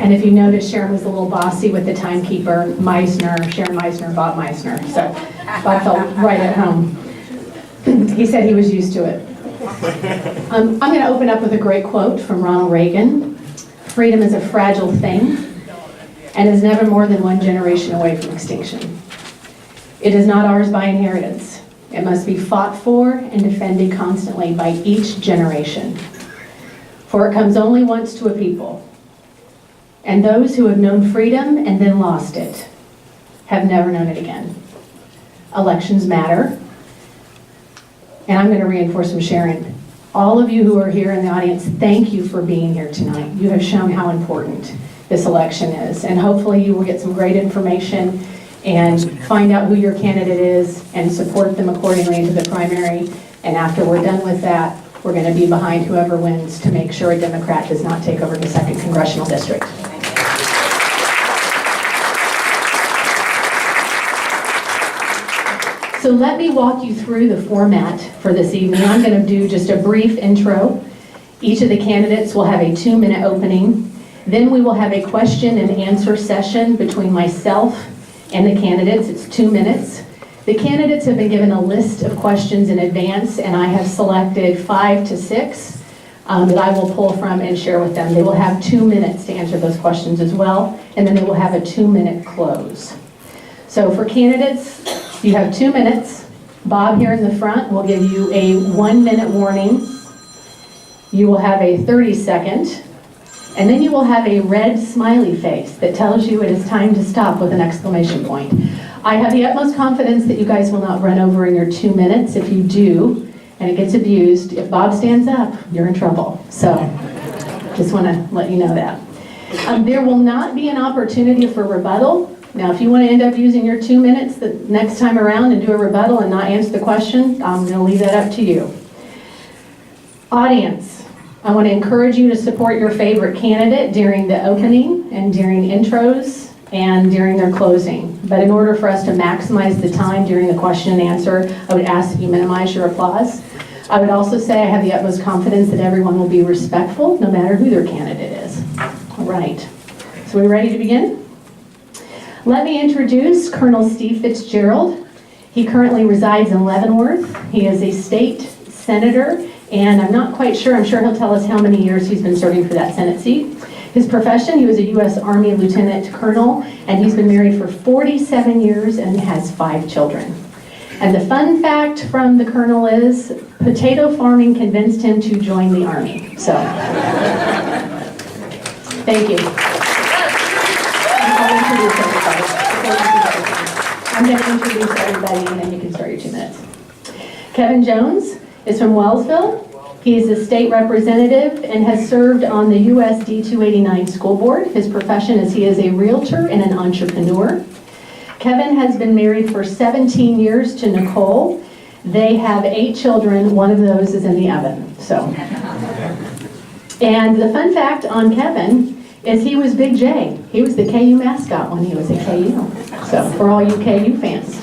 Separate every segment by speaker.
Speaker 1: And if you notice, Sharon was a little bossy with the timekeeper, Sharon Meisner, Bob Meisner. So Bob felt right at home. He said he was used to it. I'm going to open up with a great quote from Ronald Reagan. Freedom is a fragile thing and is never more than one generation away from extinction. It is not ours by inheritance. It must be fought for and defended constantly by each generation. For it comes only once to a people. And those who have known freedom and then lost it have never known it again. Elections matter. And I'm going to reinforce from Sharon. All of you who are here in the audience, thank you for being here tonight. You have shown how important this election is. And hopefully you will get some great information and find out who your candidate is and support them accordingly into the primary. And after we're done with that, we're going to be behind whoever wins to make sure a Democrat does not take over the 2nd Congressional District. So let me walk you through the format for this evening. I'm going to do just a brief intro. Each of the candidates will have a 2-minute opening. Then we will have a question and answer session between myself and the candidates. It's 2 minutes. The candidates have been given a list of questions in advance, and I have selected 5 to 6 that I will pull from and share with them. They will have 2 minutes to answer those questions as well, and then they will have a 2-minute close. So for candidates, you have 2 minutes. Bob here in the front will give you a 1-minute warning. You will have a 30-second, and then you will have a red smiley face that tells you it is time to stop with an exclamation point. I have the utmost confidence that you guys will not run over in your 2 minutes. If you do, and it gets abused, if Bob stands up, you're in trouble. So just want to let you know that. There will not be an opportunity for rebuttal. Now, if you want to end up using your 2 minutes the next time around and do a rebuttal and not answer the question, I'm going to leave that up to you. Audience, I want to encourage you to support your favorite candidate during the opening and during intros and during their closing. But in order for us to maximize the time during the question and answer, I would ask that you minimize your applause. I would also say I have the utmost confidence that everyone will be respectful no matter who their candidate is. All right, so we ready to begin? Let me introduce Colonel Steve Fitzgerald. He currently resides in Leavenworth. He is a state senator, and I'm not quite sure, I'm sure he'll tell us how many years he's been serving for that Senate seat. His profession, he was a U.S. Army Lieutenant Colonel, and he's been married for 47 years and has 5 children. And the fun fact from the Colonel is potato farming convinced him to join the Army. So, thank you. I'll introduce everybody. I'm going to introduce everybody, and then you can start your 2 minutes. Kevin Jones is from Wellsville. He is a state representative and has served on the US D289 school board. His profession is he is a realtor and an entrepreneur. Kevin has been married for 17 years to Nicole. They have 8 children. One of those is in the oven. So, and the fun fact on Kevin is he was Big J. He was the KU mascot when he was at KU. So for all you KU fans.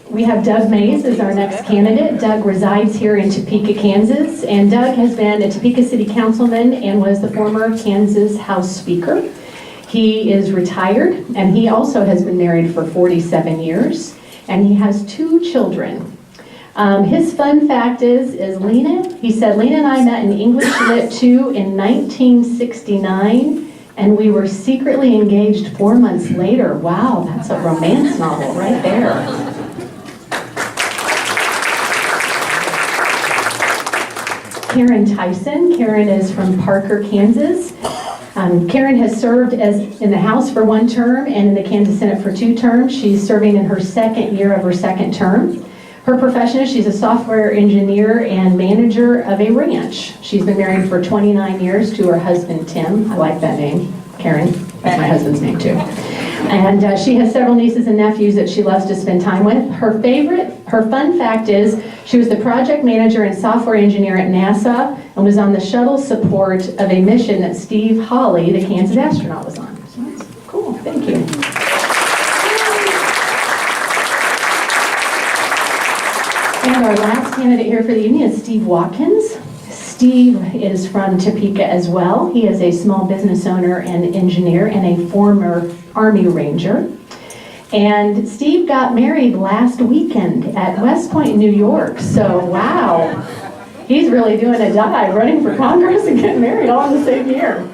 Speaker 1: We have Doug Mays as our next candidate. Doug resides here in Topeka, Kansas, and Doug has been a Topeka City Councilman and was the former Kansas House Speaker. He is retired, and he also has been married for 47 years, and he has 2 children. His fun fact is Lena, he said, Lena and I met in English Lit 2 in 1969, and we were secretly engaged 4 months later. Wow, that's a romance novel right there. Karen Tyson. Karen is from Parker, Kansas. Karen has served in the House for 1 term and in the Kansas Senate for 2 terms. She's serving in her 2nd year of her 2nd term. Her profession is she's a software engineer and manager of a ranch. She's been married for 29 years to her husband, Tim. I like that name, Karen. That's my husband's name, too. And she has several nieces and nephews that she loves to spend time with. Her fun fact is she was the project manager and software engineer at NASA and was on the shuttle support of a mission that Steve Hawley, the Kansas astronaut, was on. So that's cool. Thank you. And our last candidate here for the evening is Steve Watkins. Steve is from Topeka as well. He is a small business owner and engineer and a former Army Ranger. And Steve got married last weekend at West Point, New York. So, wow, he's really doing a dive, running for Congress and getting married all in the same year.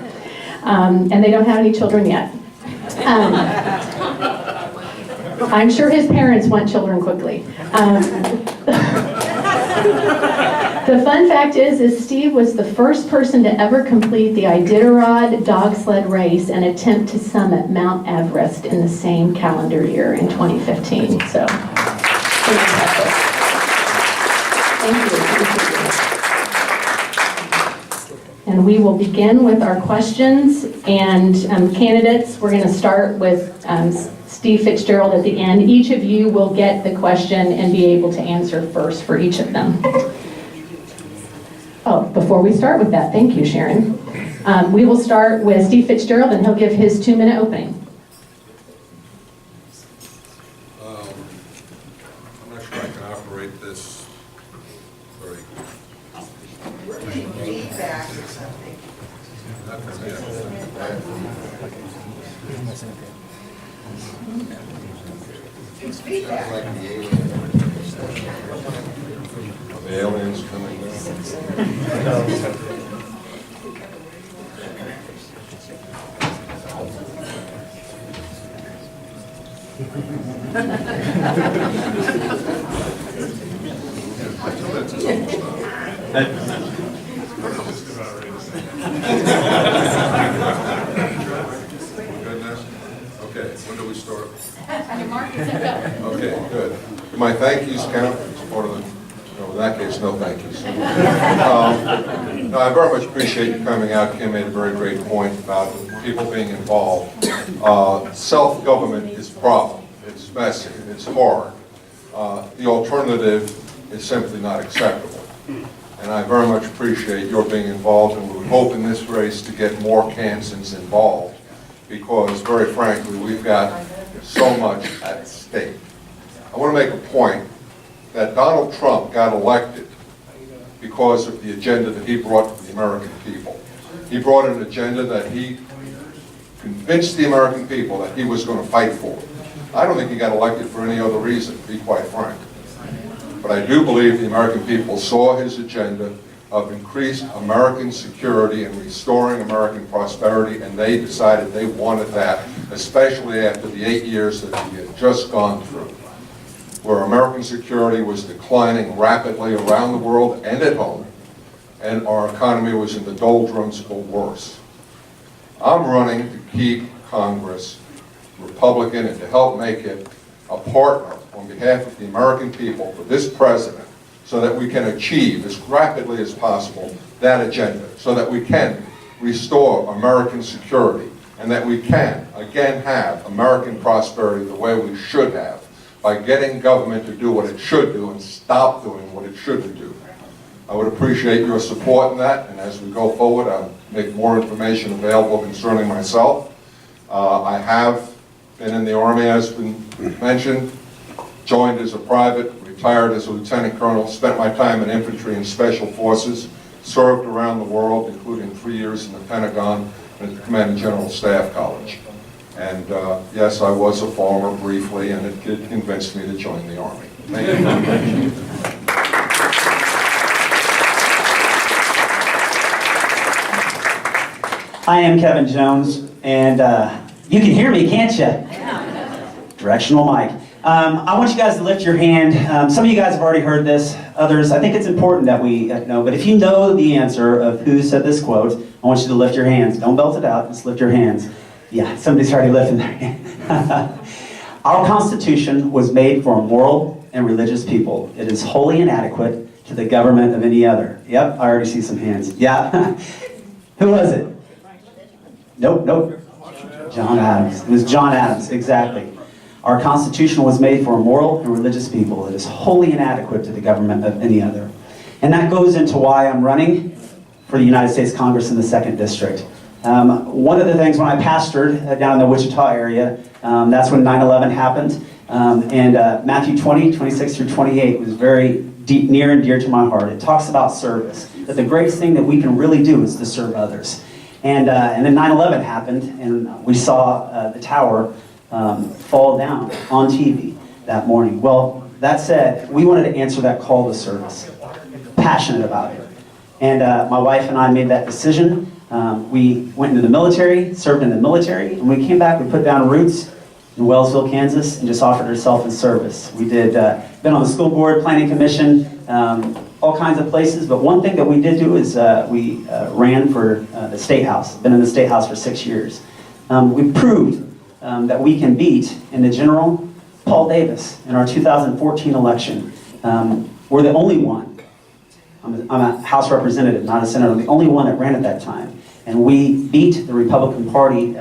Speaker 1: And they don't have any children yet. I'm sure his parents want children quickly. The fun fact is Steve was the first person to ever complete the Iditarod dog sled race and attempt to summit Mount Everest in the same calendar year in 2015. So, thank you. And we will begin with our questions and candidates. We're going to start with Steve Fitzgerald at the end. Each of you will get the question and be able to answer first for each of them. Oh, before we start with that, thank you, Sharon. We will start with Steve Fitzgerald, and he'll give his 2-minute opening.
Speaker 2: I'm not sure I can operate this very
Speaker 3: feedback or something. It's feedback.
Speaker 2: The aliens coming down. Okay, when do we start? Okay, good. Do my thank yous count? It's part of the, no, in that case, no thank yous. No, I very much appreciate you coming out. Kim made a very great point about people being involved. Self-government is a problem. It's messy. It's hard. The alternative is simply not acceptable. And I very much appreciate your being involved, and we hope in this race to get more Kansans involved, because very frankly, we've got so much at stake. I want to make a point that Donald Trump got elected because of the agenda that he brought to the American people. He brought an agenda that he convinced the American people that he was going to fight for. I don't think he got elected for any other reason, to be quite frank. But I do believe the American people saw his agenda of increased American security and restoring American prosperity, and they decided they wanted that, especially after the 8 years that we had just gone through, where American security was declining rapidly around the world and at home, and our economy was in the doldrums or worse. I'm running to keep Congress Republican and to help make it a partner on behalf of the American people for this president, so that we can achieve as rapidly as possible that agenda, so that we can restore American security, and that we can again have American prosperity the way we should have, by getting government to do what it should do and stop doing what it shouldn't do. I would appreciate your support in that, and as we go forward, I'll make more information available concerning myself. I have been in the Army, as been mentioned, joined as a private, retired as a lieutenant colonel, spent my time in infantry and special forces, served around the world, including 3 years in the Pentagon and at the Command and General Staff College. And yes, I was a farmer briefly, and it did convince me to join the Army. Thank you very much.
Speaker 4: I am Kevin Jones, and you can hear me, can't you? Directional mic. I want you guys to lift your hand. Some of you guys have already heard this. Others, I think it's important that we know. But if you know the answer of who said this quote, I want you to lift your hands. Don't belt it out, just lift your hands. Yeah, somebody's already lifting their hand. Our Constitution was made for a moral and religious people. It is wholly inadequate to the government of any other. Yep, I already see some hands. Yeah. Who was it? Nope. John Adams. It was John Adams, exactly. Our Constitution was made for a moral and religious people. It is wholly inadequate to the government of any other. And that goes into why I'm running for the United States Congress in the 2nd District. One of the things when I pastored down in the Wichita area, that's when 9/11 happened. And Matthew 20, 26 through 28 was very deep, near and dear to my heart. It talks about service, that the greatest thing that we can really do is to serve others. And then 9/11 happened, and we saw the tower fall down on TV that morning. Well, that said, we wanted to answer that call to service, passionate about it. And my wife and I made that decision. We went into the military, served in the military, and when we came back, we put down roots in Wellsville, Kansas, and just offered ourselves in service. We did, been on the school board, planning commission, all kinds of places, but one thing that we did do is we ran for the State House, been in the State House for 6 years. We proved that we can beat in the general Paul Davis in our 2014 election. We're the only one. I'm a House representative, not a senator. I'm the only one that ran at that time. And we beat the Republican Party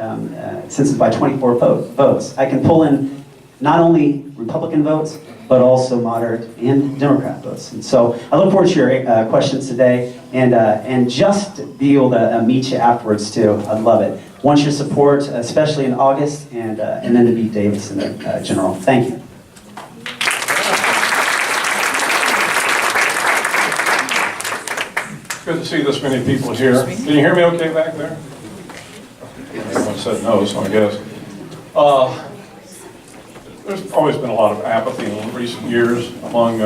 Speaker 4: since by 24 votes. I can pull in not only Republican votes, but also moderate and Democrat votes. And so I look forward to your questions today, and just to be able to meet you afterwards too. I'd love it. Want your support, especially in August, and then to beat Davis in the general. Thank you.
Speaker 5: Good to see this many people here. Can you hear me okay back there? Everyone said no, so I guess. There's always been a lot of apathy in recent years among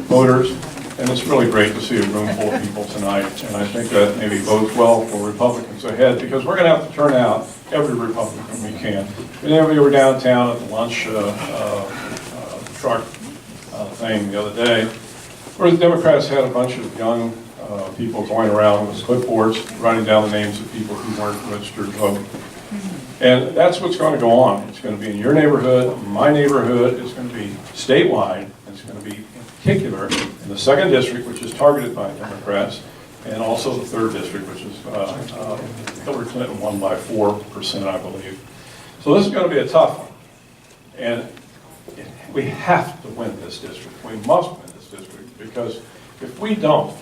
Speaker 5: voters, and it's really great to see a room full of people tonight, and I think that maybe bodes well for Republicans ahead, because we're going to have to turn out every Republican we can. Many of you were downtown at the lunch truck thing the other day, where the Democrats had a bunch of young people going around with clipboards, writing down the names of people who weren't registered to vote. And that's what's going to go on. It's going to be in your neighborhood, my neighborhood. It's going to be statewide. It's going to be in particular in the 2nd District, which is targeted by Democrats, and also the 3rd District, which is Hillary Clinton won by 4%, I believe. So this is going to be a tough one. And we have to win this district. We must win this district, because if we don't,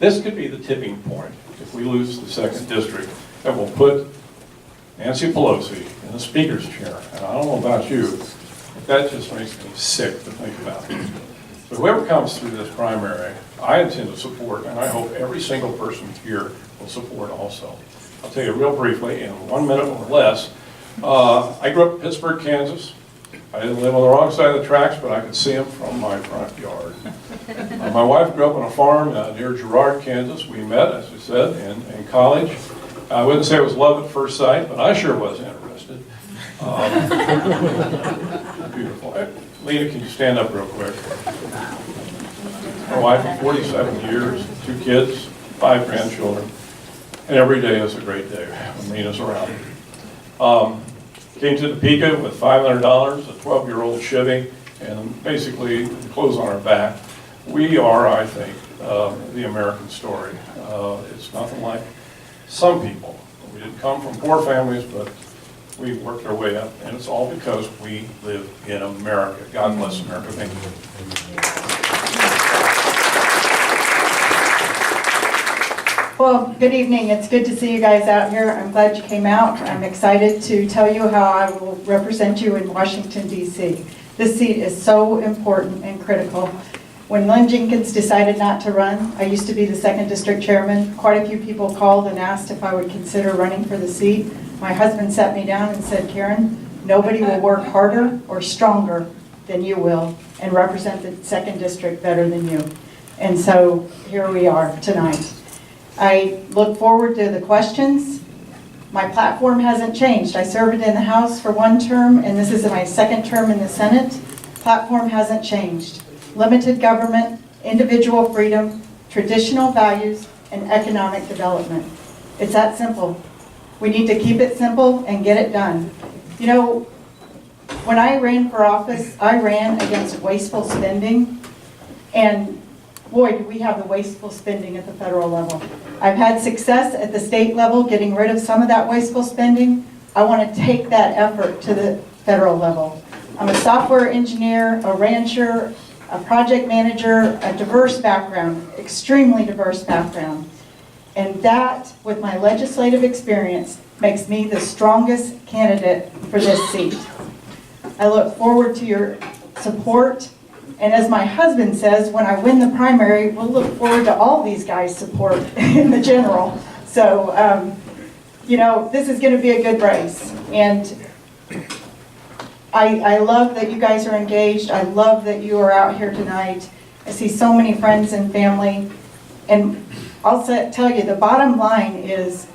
Speaker 5: this could be the tipping point. If we lose the 2nd District, that will put Nancy Pelosi in the Speaker's chair. And I don't know about you, but that just makes me sick to think about it. So whoever comes through this primary, I intend to support, and I hope every single person here will support also. I'll tell you real briefly, in 1 minute or less, I grew up in Pittsburgh, Kansas. I didn't live on the wrong side of the tracks, but I could see them from my front yard. My wife grew up on a farm near Girard, Kansas. We met, as I said, in college. I wouldn't say it was love at first sight, but I sure was interested. Beautiful. Lena, can you stand up real quick? My wife for 47 years, 2 kids, 5 grandchildren, and every day is a great day when Lena's around. Came to Topeka with $500, a 12-year-old Chevy, and basically clothes on our back. We are, I think, the American story. It's nothing like some people. We didn't come from poor families, but we worked our way up, and it's all because we live in America. God bless America. Thank you.
Speaker 6: Well, good evening. It's good to see you guys out here. I'm glad you came out. I'm excited to tell you how I will represent you in Washington, D.C. This seat is so important and critical. When Lynn Jenkins decided not to run, I used to be the 2nd District Chairman. Quite a few people called and asked if I would consider running for the seat. My husband sat me down and said, Karen, nobody will work harder or stronger than you will and represent the 2nd District better than you. And so here we are tonight. I look forward to the questions. My platform hasn't changed. I served in the House for 1 term, and this is my 2nd term in the Senate. Platform hasn't changed. Limited government, individual freedom, traditional values, and economic development. It's that simple. We need to keep it simple and get it done. You know, when I ran for office, I ran against wasteful spending, and boy, do we have the wasteful spending at the federal level. I've had success at the state level getting rid of some of that wasteful spending. I want to take that effort to the federal level. I'm a software engineer, a rancher, a project manager, a diverse background, extremely diverse background. And that, with my legislative experience, makes me the strongest candidate for this seat. I look forward to your support And as my husband says, when I win the primary, we'll look forward to all these guys' support in the general. So, you know, this is going to be a good race. And I love that you guys are engaged. I love that you are out here tonight. I see so many friends and family. And I'll tell you, the bottom line is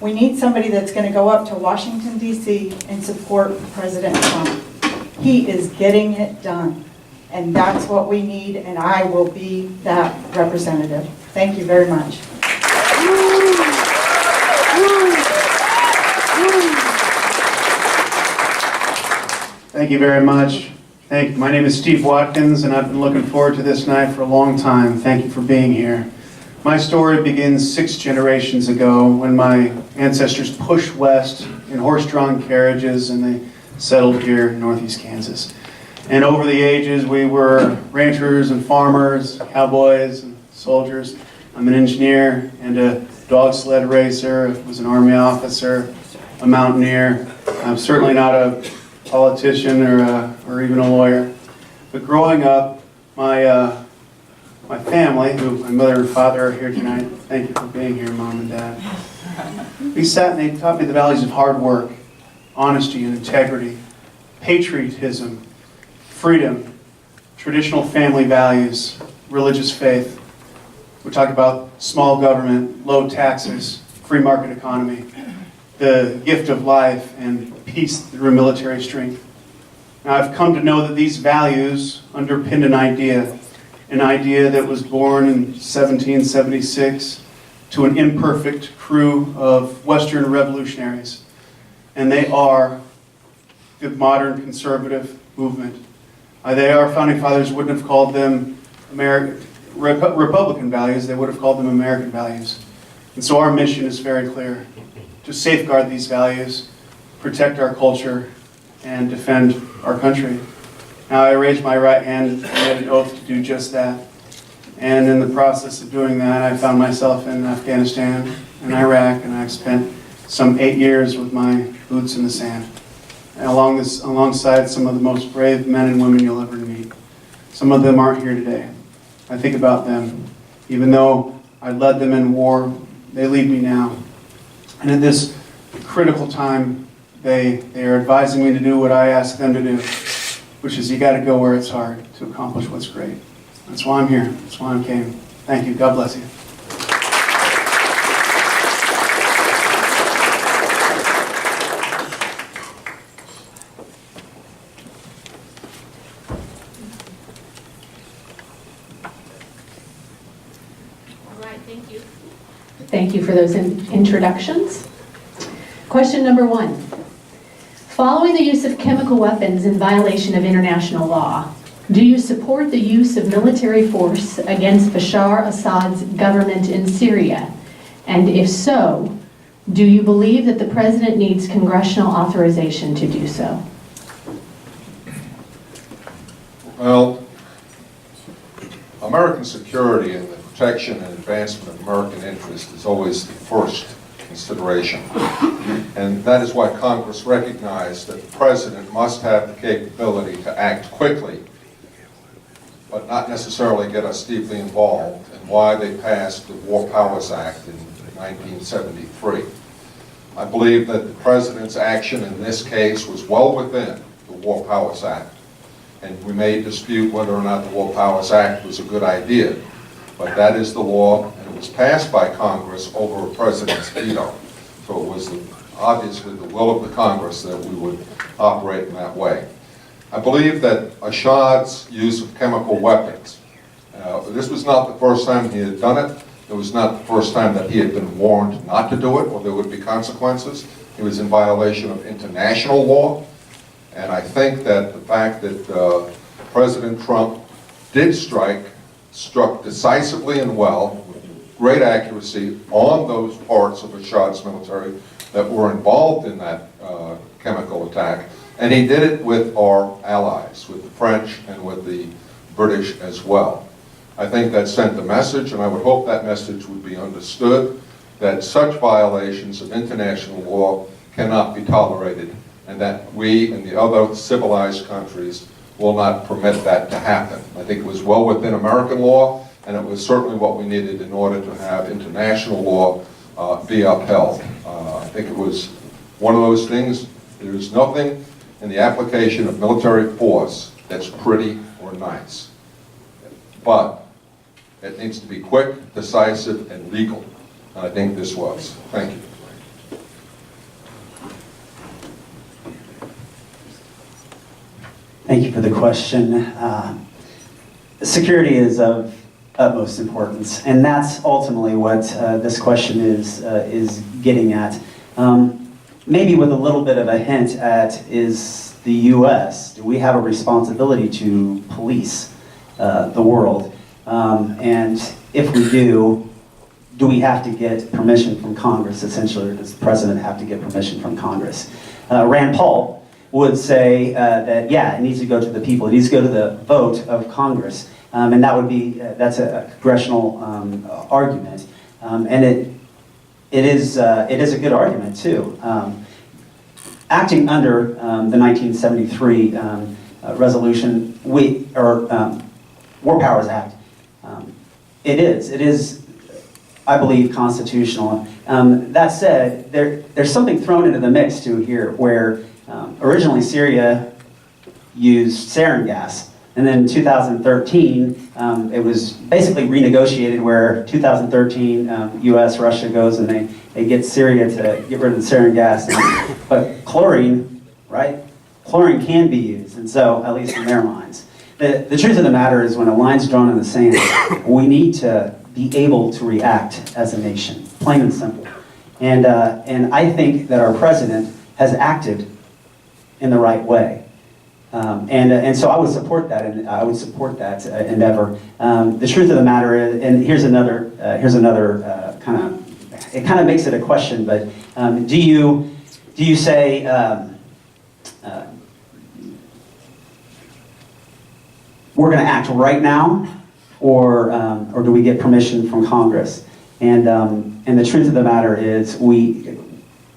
Speaker 6: we need somebody that's going to go up to Washington, D.C. and support President Trump. He is getting it done. And that's what we need, and I will be that representative. Thank you very much.
Speaker 7: Thank you very much. My name is Steve Watkins, and I've been looking forward to this night for a long time. Thank you for being here. My story begins 6 generations ago when my ancestors pushed west in horse-drawn carriages, and they settled here in northeast Kansas. And over the ages, we were ranchers and farmers, cowboys and soldiers. I'm an engineer and a dog sled racer. I was an Army officer, a mountaineer. I'm certainly not a politician or even a lawyer. But growing up, my family, my mother and father are here tonight. Thank you for being here, Mom and Dad. We sat and they taught me the values of hard work, honesty and integrity, patriotism, freedom, traditional family values, religious faith. We talk about small government, low taxes, free market economy, the gift of life, and peace through military strength. Now, I've come to know that these values underpinned an idea that was born in 1776 to an imperfect crew of Western revolutionaries. And they are the modern conservative movement. Our founding fathers wouldn't have called them Republican values, they would have called them American values. And so our mission is very clear: to safeguard these values, protect our culture, and defend our country. Now, I raised my right hand and made an oath to do just that. And in the process of doing that, I found myself in Afghanistan and Iraq, and I've spent some 8 years with my boots in the sand. And alongside some of the most brave men and women you'll ever meet. Some of them aren't here today. I think about them. Even though I led them in war, they lead me now. And at this critical time, they are advising me to do what I ask them to do, which is you got to go where it's hard to accomplish what's great. That's why I'm here. That's why I came. Thank you. God bless you.
Speaker 1: Thank you for those introductions. Question number 1. Following the use of chemical weapons in violation of international law, do you support the use of military force against Bashar Assad's government in Syria? And if so, do you believe that the president needs congressional authorization to do so?
Speaker 2: Well, American security and the protection and advancement of American interests is always the first consideration. And that is why Congress recognized that the president must have the capability to act quickly, but not necessarily get us deeply involved, and why they passed the War Powers Act in 1973. I believe that the president's action in this case was well within the War Powers Act. And we may dispute whether or not the War Powers Act was a good idea, but that is the law, and it was passed by Congress over a president's veto. So it was obviously the will of the Congress that we would operate in that way. I believe that Assad's use of chemical weapons, this was not the first time he had done it. It was not the first time that he had been warned not to do it or there would be consequences. He was in violation of international law. And I think that the fact that President Trump did struck decisively and well, with great accuracy, on those parts of Assad's military that were involved in that chemical attack. And he did it with our allies, with the French and with the British as well. I think that sent the message, and I would hope that message would be understood, that such violations of international law cannot be tolerated, and that we and the other civilized countries will not permit that to happen. I think it was well within American law, and it was certainly what we needed in order to have international law be upheld. I think it was one of those things. There is nothing in the application of military force that's pretty or nice. But it needs to be quick, decisive, and legal. And I think this was. Thank you.
Speaker 4: Thank you for the question. Security is of utmost importance, and that's ultimately what this question is getting at. Maybe with a little bit of a hint at, is the U.S., do we have a responsibility to police the world? And if we do we have to get permission from Congress, essentially, or does the president have to get permission from Congress? Rand Paul would say that, yeah, it needs to go to the people. It needs to go to the vote of Congress. And that would be, that's a congressional argument. And it is a good argument, too. Acting under the 1973 resolution, War Powers Act, it is, I believe, constitutional. That said, there's something thrown into the mix, too, here, where originally Syria used sarin gas. And then in 2013, it was basically renegotiated where 2013, U.S., Russia goes and they get Syria to get rid of the sarin gas. But chlorine, right? Chlorine can be used, and so, at least in their minds. The truth of the matter is when a line's drawn in the sand, we need to be able to react as a nation, plain and simple. And I think that our president has acted in the right way. And so I would support that, and I would support that endeavor. The truth of the matter is, and here's another it kind of makes it a question, but do you say we're going to act right now, or do we get permission from Congress? And the truth of the matter is we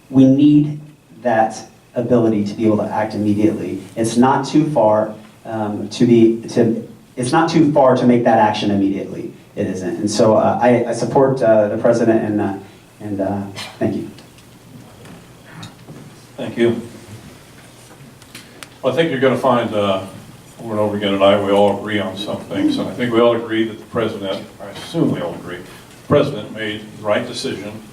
Speaker 4: need that ability to be able to act immediately. It's not too far it's not too far to make that action immediately. It isn't. And so I support the president, and thank you.
Speaker 5: Thank you. Well, I think you're going to find over and over again tonight we all agree on some things, and I think we all agree that the president, I assume we all agree, the president made the right decision,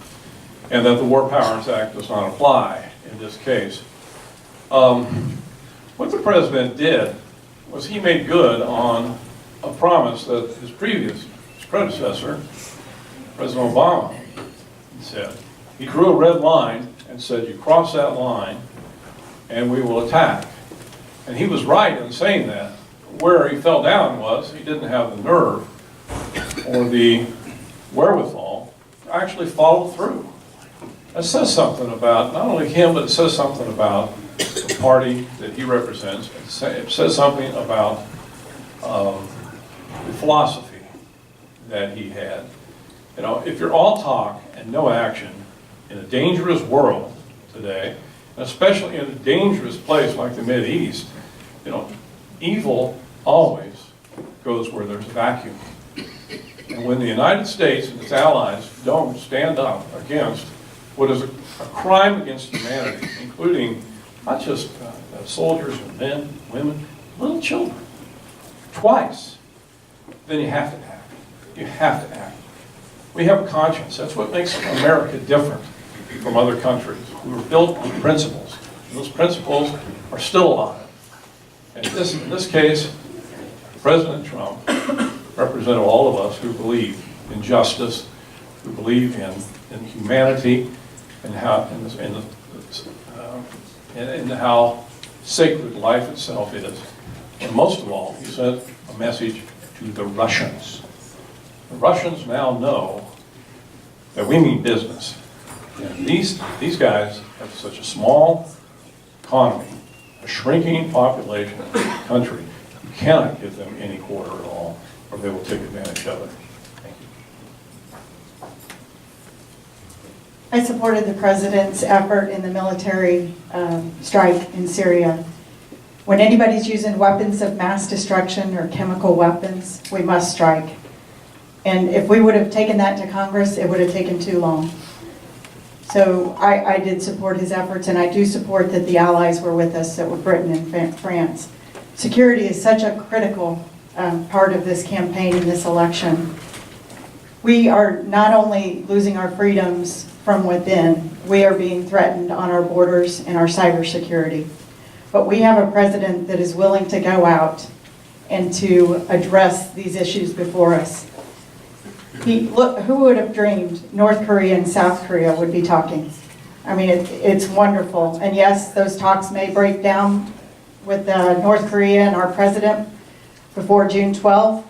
Speaker 5: and that the War Powers Act does not apply in this case. What the president did was he made good on a promise that his predecessor, President Obama, said. He drew a red line and said, you cross that line and we will attack. And he was right in saying that. Where he fell down was he didn't have the nerve or the wherewithal to actually follow through. That says something about not only him, but it says something about the party that he represents. It says something about the philosophy that he had. You know, if you're all talk and no action in a dangerous world today, and especially in a dangerous place like the Mideast, you know, evil always goes where there's a vacuum. And when the United States and its allies don't stand up against what is a crime against humanity, including not just soldiers and men, women, little children, twice, then you have to act. You have to act. We have a conscience. That's what makes America different from other countries. We were built on principles. And those principles are still alive. And in this case, President Trump represented all of us who believe in justice, who believe in humanity, and how and how sacred life itself is. And most of all, he sent a message to the Russians. The Russians now know that we mean business. And these guys have such a small economy, a shrinking population of the country. You cannot give them any quarter at all, or they will take advantage of it. Thank you.
Speaker 6: I supported the president's effort in the military strike in Syria. When anybody's using weapons of mass destruction or chemical weapons, we must strike. And if we would have taken that to Congress, it would have taken too long. So I did support his efforts, and I do support that the allies were with us, that were Britain and France. Security is such a critical part of this campaign and this election. We are not only losing our freedoms from within, we are being threatened on our borders and our cybersecurity. But we have a president that is willing to go out and to address these issues before us. Look, who would have dreamed North Korea and South Korea would be talking? I mean, it's wonderful. And yes, those talks may break down with North Korea and our president before June 12th,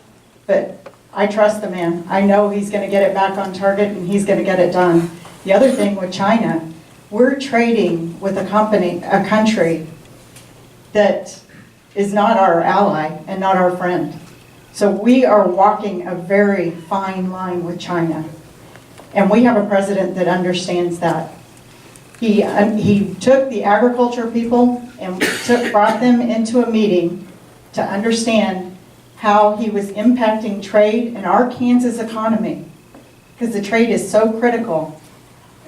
Speaker 6: but I trust the man. I know he's going to get it back on target and he's going to get it done. The other thing with China, we're trading with a country that is not our ally and not our friend. So we are walking a very fine line with China. And we have a president that understands that. He took the agriculture people and brought them into a meeting to understand how he was impacting trade and our Kansas economy, because the trade is so critical,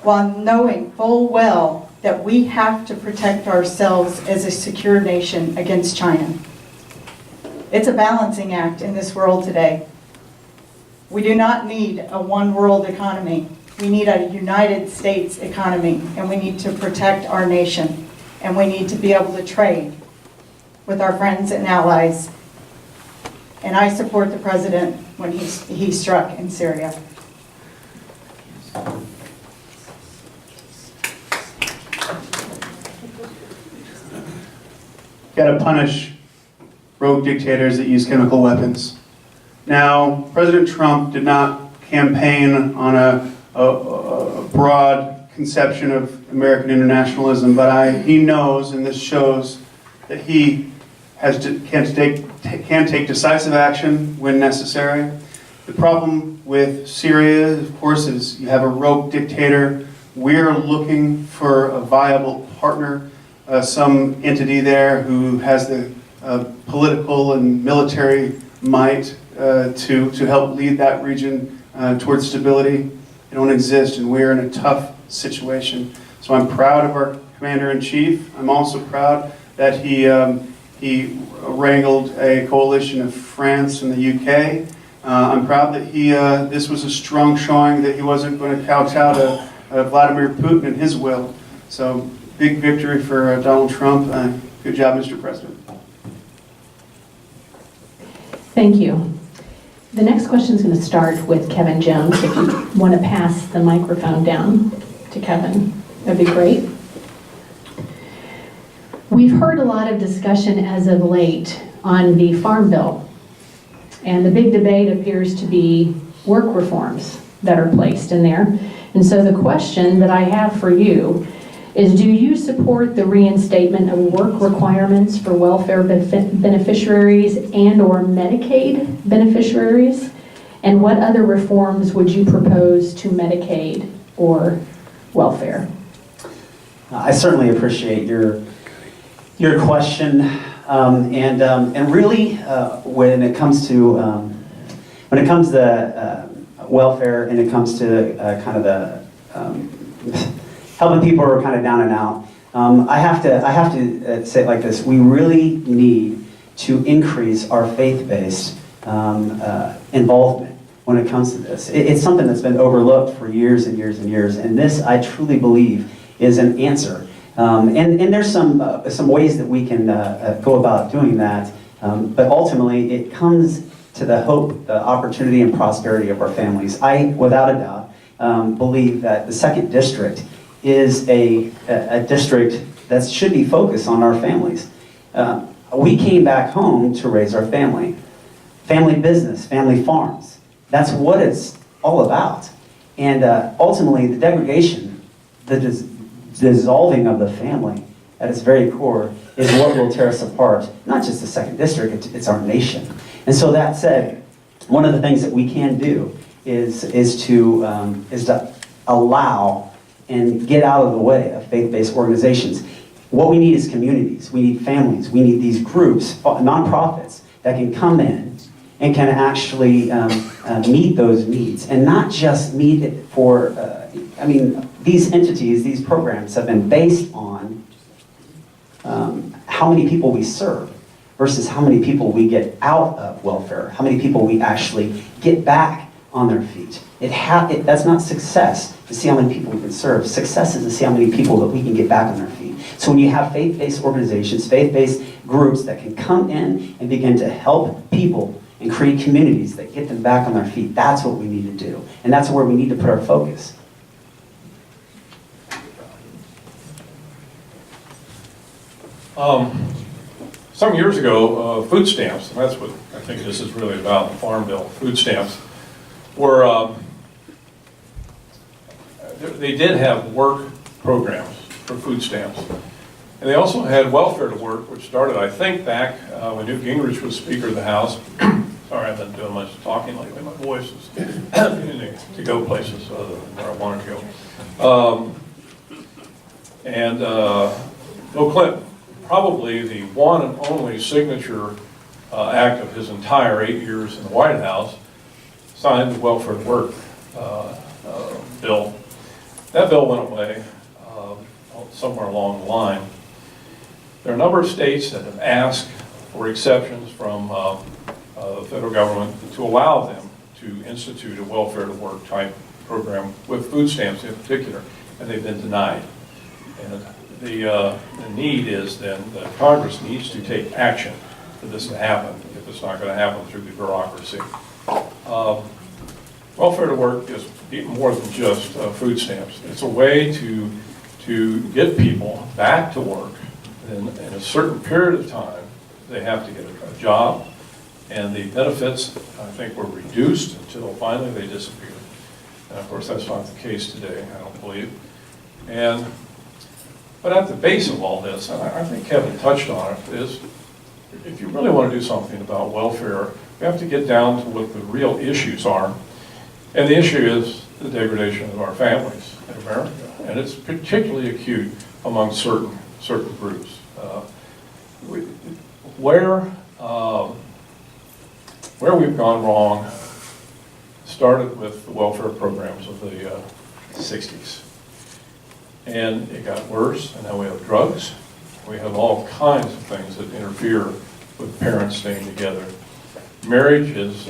Speaker 6: while knowing full well that we have to protect ourselves as a secure nation against China. It's a balancing act in this world today. We do not need a one world economy. We need a United States economy, and we need to protect our nation, and we need to be able to trade with our friends and allies. And I support the president when he struck in Syria.
Speaker 7: Got to punish rogue dictators that use chemical weapons. Now, President Trump did not campaign on a broad conception of American internationalism, but he knows, and this shows, that he can take decisive action when necessary. The problem with Syria, of course, is you have a rogue dictator. We're looking for a viable partner, some entity there who has the political and military might to help lead that region towards stability. They don't exist, and we're in a tough situation. So I'm proud of our Commander-in-Chief. I'm also proud that he wrangled a coalition of France and the UK. I'm proud that this was a strong showing that he wasn't going to kowtow to Vladimir Putin and his will. So big victory for Donald Trump. Good job, Mr. President.
Speaker 1: Thank you. The next question is going to start with Kevin Jones. If you want to pass the microphone down to Kevin, that'd be great. We've heard a lot of discussion as of late on the Farm Bill, and the big debate appears to be work reforms that are placed in there. And so the question that I have for you is, do you support the reinstatement of work requirements for welfare beneficiaries and/or Medicaid beneficiaries? And what other reforms would you propose to Medicaid or welfare?
Speaker 4: I certainly appreciate your question, and really when it comes to welfare, and it comes to kind of the helping people who are kind of down and out. I have to say it like this: we really need to increase our faith-based involvement when it comes to this. It's something that's been overlooked for years and years and years, and this, I truly believe, is an answer. And there's some ways that we can go about doing that, but ultimately it comes to the hope, the opportunity, and prosperity of our families. I, without a doubt, believe that the 2nd District is a district that should be focused on our families. We came back home to raise our family. Family business, family farms. That's what it's all about. And ultimately, the degradation, the dissolving of the family at its very core is what will tear us apart. Not just the 2nd District, it's our nation. And so that said, one of the things that we can do is to allow and get out of the way of faith-based organizations. What we need is communities, we need families, we need these groups, nonprofits, that can come in and can actually meet those needs, and not just meet it for, these entities, these programs have been based on how many people we serve versus how many people we get out of welfare, how many people we actually get back on their feet. That's not success to see how many people we can serve. Success is to see how many people that we can get back on their feet. So when you have faith-based organizations, faith-based groups that can come in and begin to help people and create communities that get them back on their feet, that's what we need to do. And that's where we need to put our focus.
Speaker 5: Some years ago, food stamps, and that's what I think this is really about, the Farm Bill, food stamps, were, they did have work programs for food stamps. And they also had welfare to work, which started, I think, back when Newt Gingrich was Speaker of the House. Sorry, I've been doing much talking lately. My voice is beginning to go places other than where I wanted to go. Bill Clinton, probably the one and only signature act of his entire 8 years in the White House, signed the welfare to work bill. That bill went away somewhere along the line. There are a number of states that have asked for exceptions from the federal government to allow them to institute a welfare to work type program with food stamps in particular, and they've been denied. And the need is then that Congress needs to take action for this to happen, if it's not going to happen through the bureaucracy. Welfare to work is more than just food stamps. It's a way to get people back to work. In a certain period of time, they have to get a job, and the benefits, I think, were reduced until finally they disappeared. And of course, that's not the case today, I don't believe. But at the base of all this, and I think Kevin touched on it, is if you really want to do something about welfare, we have to get down to what the real issues are. And the issue is the degradation of our families in America. And it's particularly acute among certain groups. Where we've gone wrong started with the welfare programs of the 60s. And it got worse, and now we have drugs. We have all kinds of things that interfere with parents staying together. Marriage is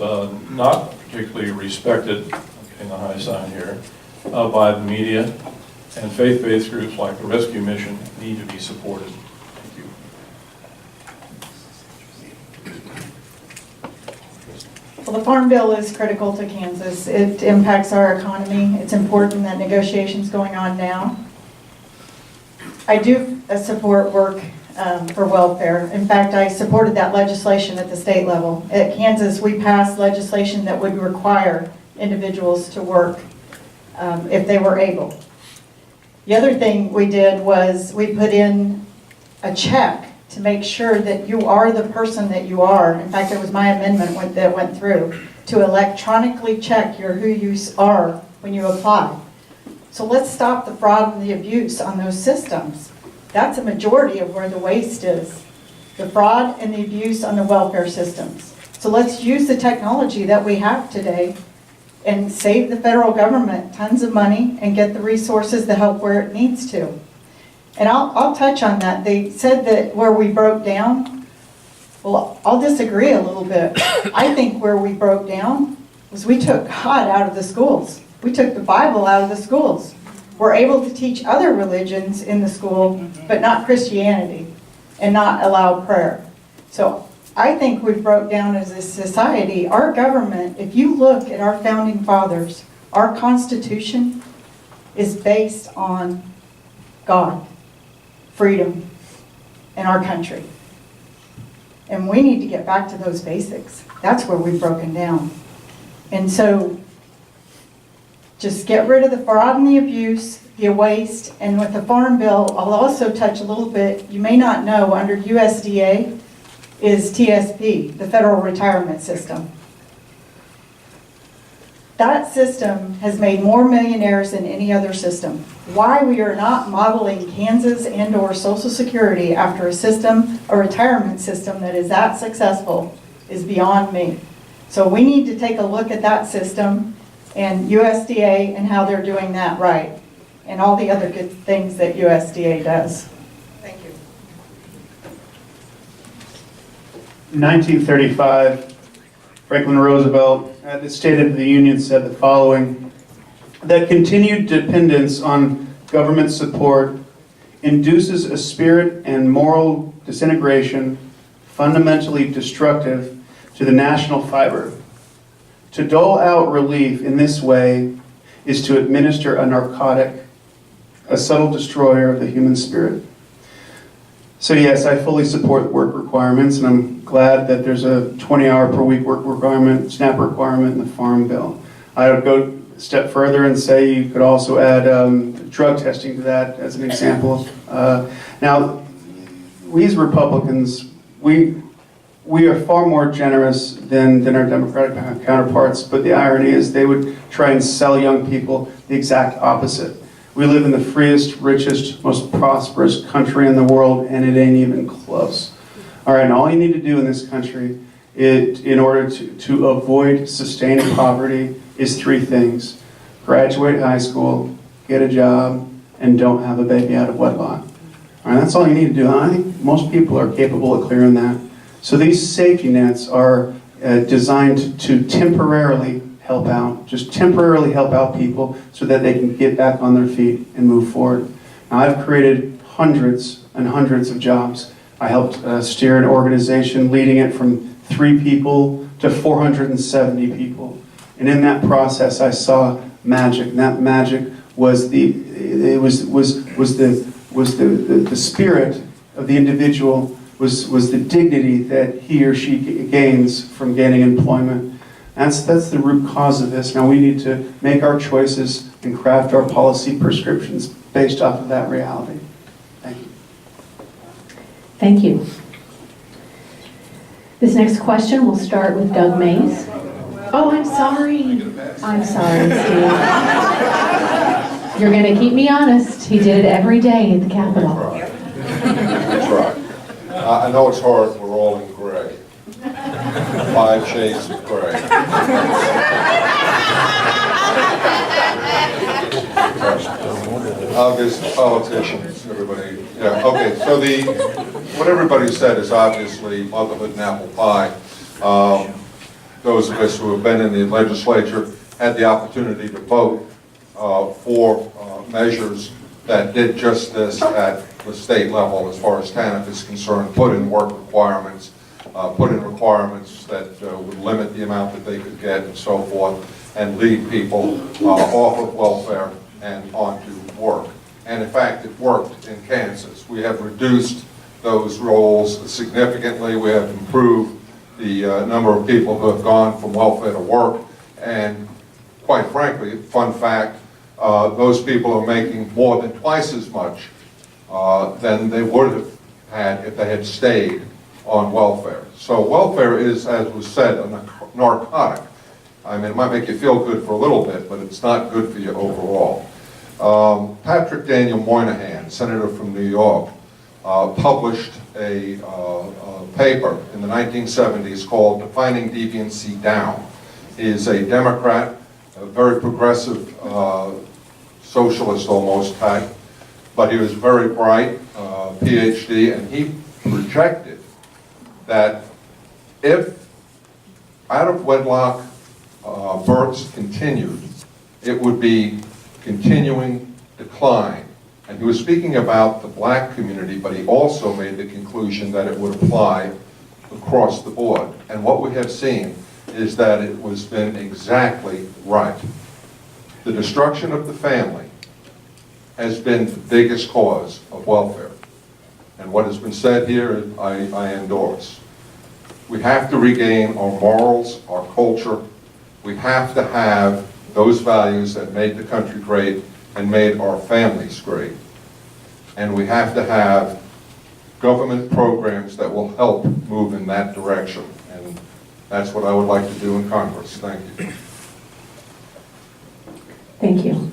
Speaker 5: not particularly respected, I'm getting the high sign here, by the media, and faith-based groups like the Rescue Mission need to be supported. Thank you.
Speaker 6: Well, the Farm Bill is critical to Kansas. It impacts our economy. It's important that negotiations going on now. I do support work for welfare. In fact, I supported that legislation at the state level. At Kansas, we passed legislation that would require individuals to work if they were able. The other thing we did was we put in a check to make sure that you are the person that you are. In fact, it was my amendment that went through to electronically check who you are when you apply. So let's stop the fraud and the abuse on those systems. That's a majority of where the waste is. The fraud and the abuse on the welfare systems. So let's use the technology that we have today and save the federal government tons of money and get the resources to help where it needs to. And I'll touch on that. They said that where we broke down, well, I'll disagree a little bit. I think where we broke down was we took God out of the schools. We took the Bible out of the schools. We're able to teach other religions in the school, but not Christianity, and not allow prayer. So I think we've broke down as a society. Our government, if you look at our founding fathers, our Constitution is based on God, freedom, and our country. And we need to get back to those basics. That's where we've broken down. And so just get rid of the fraud and the abuse, the waste, and with the Farm Bill, I'll also touch a little bit, you may not know, under USDA is TSP, the Federal Retirement System. That system has made more millionaires than any other system. Why we are not modeling Kansas and/or Social Security after a system, a retirement system that is that successful is beyond me. So we need to take a look at that system and USDA and how they're doing that right, and all the other good things that USDA does. Thank you.
Speaker 7: In 1935, Franklin Roosevelt at the State of the Union said the following: that continued dependence on government support induces a spirit and moral disintegration fundamentally destructive to the national fiber. To dole out relief in this way is to administer a narcotic, a subtle destroyer of the human spirit. So yes, I fully support work requirements, and I'm glad that there's a 20-hour per week work requirement, SNAP requirement in the Farm Bill. I would go a step further and say you could also add drug testing to that as an example. Now, we as Republicans, we are far more generous than our Democratic counterparts, but the irony is they would try and sell young people the exact opposite. We live in the freest, richest, most prosperous country in the world, and it ain't even close. All right, and all you need to do in this country in order to avoid sustained poverty is three things: graduate high school, get a job, and don't have a baby out of wedlock. All right, that's all you need to do. And I think most people are capable of clearing that. So these safety nets are designed to temporarily help out, just temporarily help out people so that they can get back on their feet and move forward. Now, I've created hundreds and hundreds of jobs. I helped steer an organization leading it from 3 people to 470 people. And in that process, I saw magic. And that magic was the spirit of the individual, was the dignity that he or she gains from gaining employment. That's the root cause of this. Now we need to make our choices and craft our policy prescriptions based off of that reality. Thank you.
Speaker 1: Thank you. This next question will start with Doug Mays. Oh, I'm sorry. I'm sorry, Steve. You're going to keep me honest. He did it every day at the Capitol.
Speaker 2: That's right. I know it's hard. We're all in gray. 5 shades of gray. Obvious politicians, everybody. Yeah, okay, so what everybody said is obviously motherhood and apple pie. Those of us who have been in the legislature had the opportunity to vote for measures that did just this at the state level as far as TANF is concerned, put in work requirements, put in requirements that would limit the amount that they could get and so forth, and lead people off of welfare and onto work. And in fact, it worked in Kansas. We have reduced those rolls significantly. We have improved the number of people who have gone from welfare to work. And quite frankly, fun fact, those people are making more than twice as much than they would have had if they had stayed on welfare. So welfare is, as was said, a narcotic. I mean, it might make you feel good for a little bit, but it's not good for you overall. Patrick Daniel Moynihan, senator from New York, published a paper in the 1970s called Defining Deviancy Down. He is a Democrat, a very progressive socialist almost type, but he was very bright, PhD, and he projected that if out of wedlock births continued, it would be continuing decline. And he was speaking about the black community, but he also made the conclusion that it would apply across the board. And what we have seen is that it has been exactly right. The destruction of the family has been the biggest cause of welfare. And what has been said here, I endorse. We have to regain our morals, our culture. We have to have those values that made the country great and made our families great. And we have to have government programs that will help move in that direction. And that's what I would like to do in Congress. Thank you.
Speaker 1: Thank you.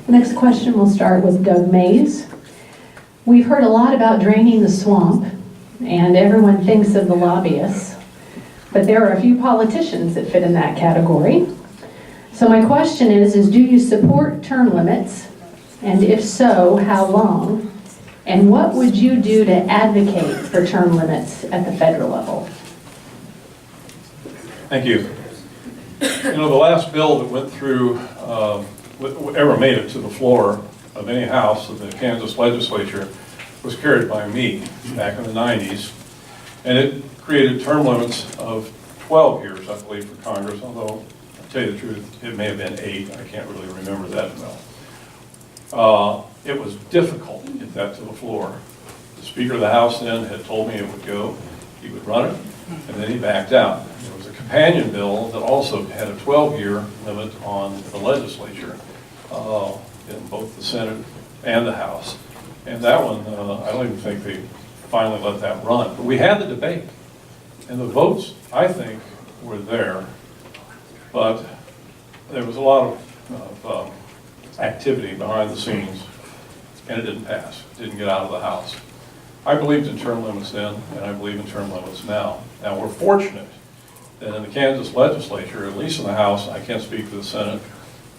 Speaker 1: The next question will start with Doug Mays. We've heard a lot about draining the swamp, and everyone thinks of the lobbyists, but there are a few politicians that fit in that category. So my question is do you support term limits? And if so, how long? And what would you do to advocate for term limits at the federal level?
Speaker 5: Thank you. You know, the last bill that went through, ever made it to the floor of any house of the Kansas legislature was carried by me back in the 90s. And it created term limits of 12 years, I believe, for Congress, although, to tell you the truth, it may have been 8. I can't really remember that well. It was difficult to get that to the floor. The Speaker of the House then had told me it would go. He would run it, and then he backed out. There was a companion bill that also had a 12-year limit on the legislature in both the Senate and the House. And that one, I don't even think they finally let that run. But we had the debate, and the votes, I think, were there. But there was a lot of activity behind the scenes, and it didn't pass. It didn't get out of the House. I believed in term limits then, and I believe in term limits now. Now, we're fortunate that in the Kansas legislature, at least in the House, I can't speak for the Senate,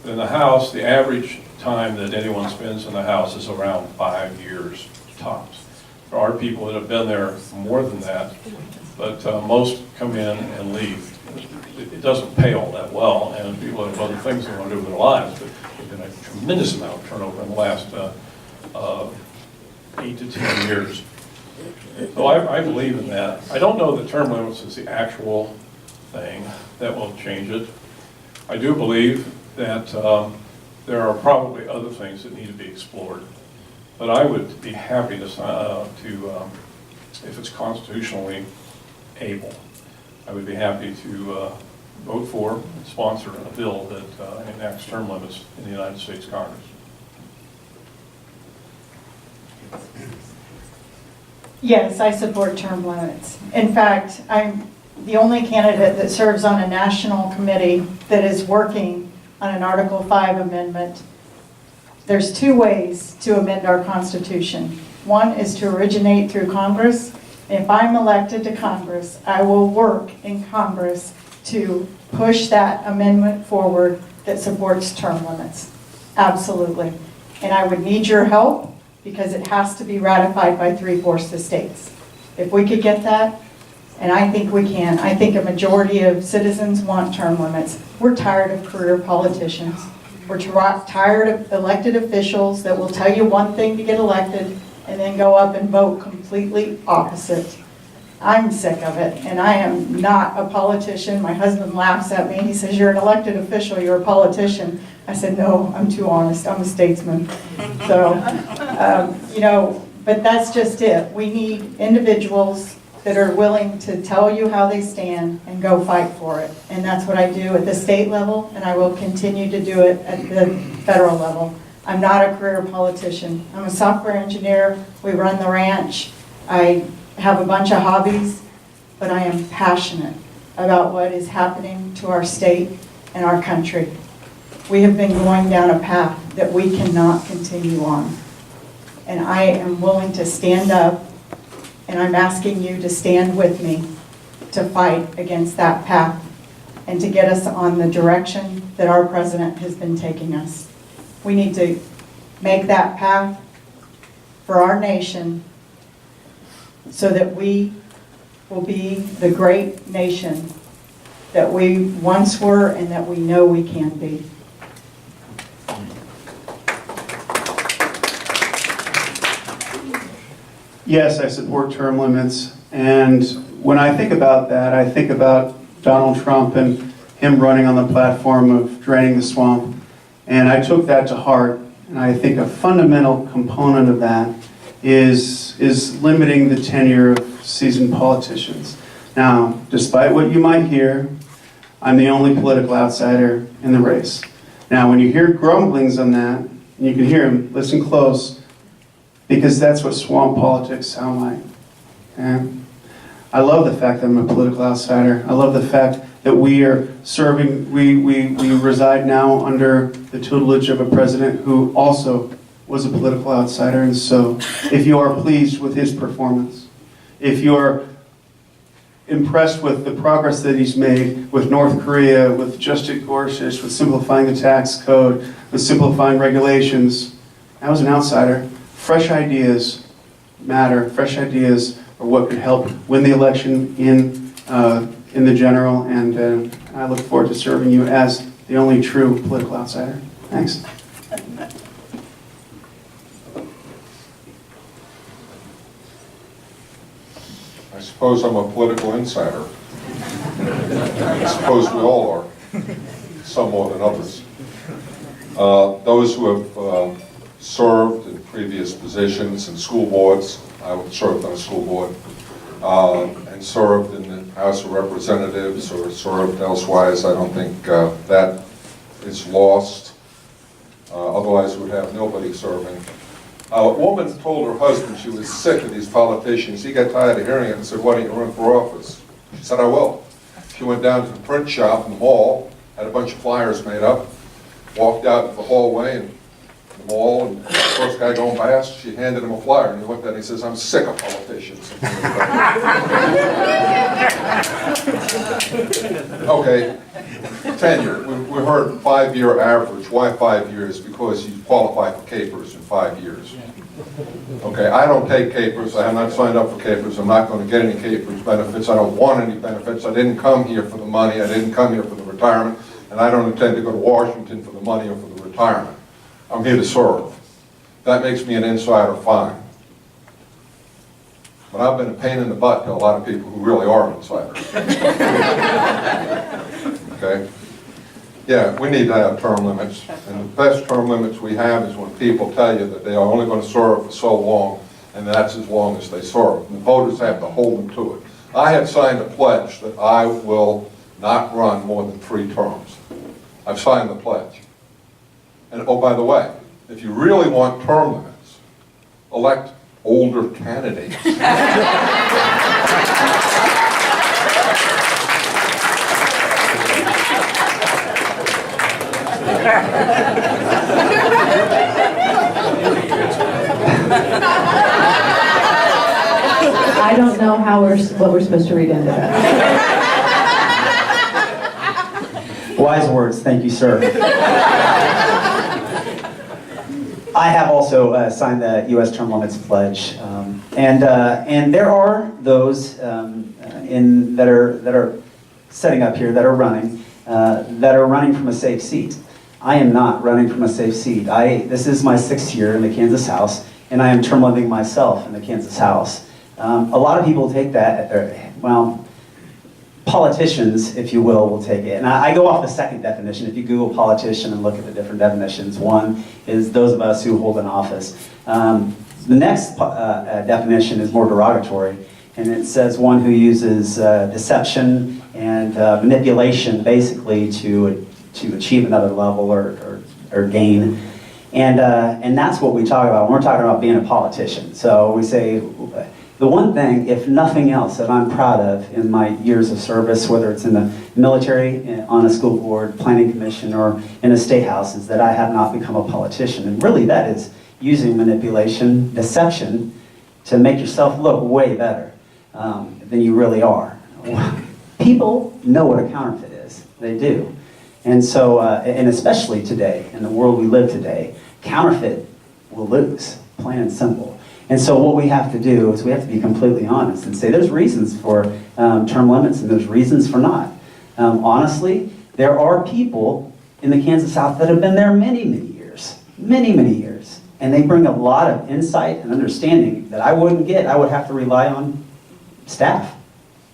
Speaker 5: in the House, the average time that anyone spends in the House is around 5 years tops. There are people that have been there more than that, but most come in and leave. It doesn't pay all that well, and people have other things they want to do with their lives, but there's been a tremendous amount of turnover in the last 8 to 10 years. So I believe in that. I don't know that term limits is the actual thing that will change it. I do believe that there are probably other things that need to be explored. But I would be happy to if it's constitutionally able, I would be happy to vote for and sponsor a bill that enacts term limits in the United States Congress.
Speaker 6: Yes, I support term limits. In fact, I'm the only candidate that serves on a national committee that is working on an Article 5 amendment. There's 2 ways to amend our Constitution. One is to originate through Congress. If I'm elected to Congress, I will work in Congress to push that amendment forward that supports term limits. Absolutely. And I would need your help because it has to be ratified by 3/4 of the states. If we could get that, and I think we can, I think a majority of citizens want term limits. We're tired of career politicians. We're tired of elected officials that will tell you one thing to get elected and then go up and vote completely opposite. I'm sick of it, and I am not a politician. My husband laughs at me. He says, "You're an elected official, you're a politician." I said, "No, I'm too honest. I'm a statesman." So, but that's just it. We need individuals that are willing to tell you how they stand and go fight for it. And that's what I do at the state level, and I will continue to do it at the federal level. I'm not a career politician. I'm a software engineer. We run the ranch. I have a bunch of hobbies, but I am passionate about what is happening to our state and our country. We have been going down a path that we cannot continue on. And I am willing to stand up, and I'm asking you to stand with me to fight against that path and to get us on the direction that our president has been taking us. We need to make that path for our nation so that we will be the great nation that we once were and that we know we can be.
Speaker 7: Yes, I support term limits, and when I think about that, I think about Donald Trump and him running on the platform of draining the swamp, and I took that to heart, and I think a fundamental component of that is limiting the tenure of seasoned politicians. Now, despite what you might hear, I'm the only political outsider in the race. Now, when you hear grumblings on that, and you can hear them, listen close, because that's what swamp politics sound like. Okay? I love the fact that I'm a political outsider. I love the fact that we are serving, we reside now under the tutelage of a president who also was a political outsider. And so if you are pleased with his performance, if you are impressed with the progress that he's made with North Korea, with Justice Gorsuch, with simplifying the tax code, with simplifying regulations, I was an outsider. Fresh ideas matter. Fresh ideas are what could help win the election in the general, and I look forward to serving you as the only true political outsider. Thanks.
Speaker 2: I suppose I'm a political insider. I suppose we all are, some more than others. Those who have served in previous positions in school boards, I served on a school board, and served in the House of Representatives or served elsewise, I don't think that is lost. Otherwise, we'd have nobody serving. A woman told her husband she was sick of these politicians. He got tired of hearing it and said, "Why don't you run for office?" She said, "I will." She went down to the print shop in the mall, had a bunch of flyers made up, walked out into the hallway in the mall, and the first guy going past, she handed him a flyer, and he looked at it and he says, "I'm sick of politicians." Okay, tenure. We heard 5-year average. Why 5 years? Because you qualify for capers in 5 years. Okay, I don't take capers. I have not signed up for capers. I'm not going to get any capers benefits. I don't want any benefits. I didn't come here for the money. I didn't come here for the retirement. And I don't intend to go to Washington for the money or for the retirement. I'm here to serve. That makes me an insider, fine. But I've been a pain in the butt to a lot of people who really are insiders. Okay? Yeah, we need to have term limits. And the best term limits we have is when people tell you that they are only going to serve for so long, and that's as long as they serve. And the voters have to hold them to it. I have signed a pledge that I will not run more than 3 terms. I've signed the pledge. And oh, by the way, if you really want term limits, elect older candidates.
Speaker 1: I don't know what we're supposed to read into that.
Speaker 4: Wise words, thank you, sir. I have also signed the U.S. Term Limits Pledge, and there are those that are setting up here that are running from a safe seat. I am not running from a safe seat. This is my 6th year in the Kansas House, and I am term limiting myself in the Kansas House. A lot of people take that, politicians, if you will take it. And I go off the second definition. If you Google politician and look at the different definitions, one is those of us who hold an office. The next definition is more derogatory, and it says one who uses deception and manipulation basically to achieve another level or gain. And that's what we talk about when we're talking about being a politician. So we say, the one thing, if nothing else, that I'm proud of in my years of service, whether it's in the military, on a school board, planning commission, or in a state house, is that I have not become a politician. And really that is using manipulation, deception, to make yourself look way better than you really are. People know what a counterfeit is. They do. And so, and especially today, in the world we live today, counterfeit will lose, plain and simple. And so what we have to do is we have to be completely honest and say there's reasons for term limits and there's reasons for not. Honestly, there are people in the Kansas South that have been there many, many years. And they bring a lot of insight and understanding that I wouldn't get. I would have to rely on staff,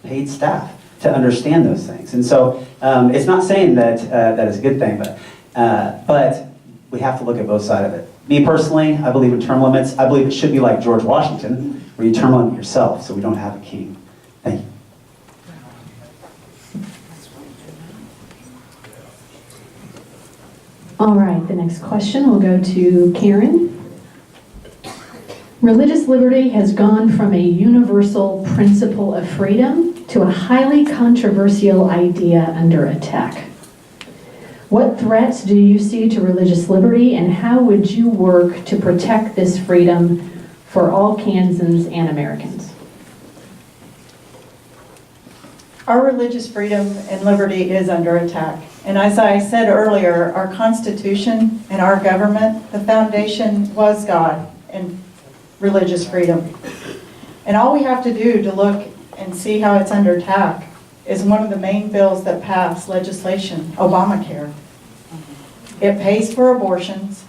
Speaker 4: paid staff, to understand those things. And so it's not saying that that is a good thing, but we have to look at both sides of it. Me personally, I believe in term limits. I believe it should be like George Washington, where you term limit yourself so we don't have a king. Thank you.
Speaker 1: All right, the next question will go to Karen. Religious liberty has gone from a universal principle of freedom to a highly controversial idea under attack. What threats do you see to religious liberty, and how would you work to protect this freedom for all Kansans and Americans?
Speaker 6: Our religious freedom and liberty is under attack. And as I said earlier, our Constitution and our government, the foundation was God and religious freedom. And all we have to do to look and see how it's under attack is one of the main bills that passed legislation, Obamacare. It pays for abortions.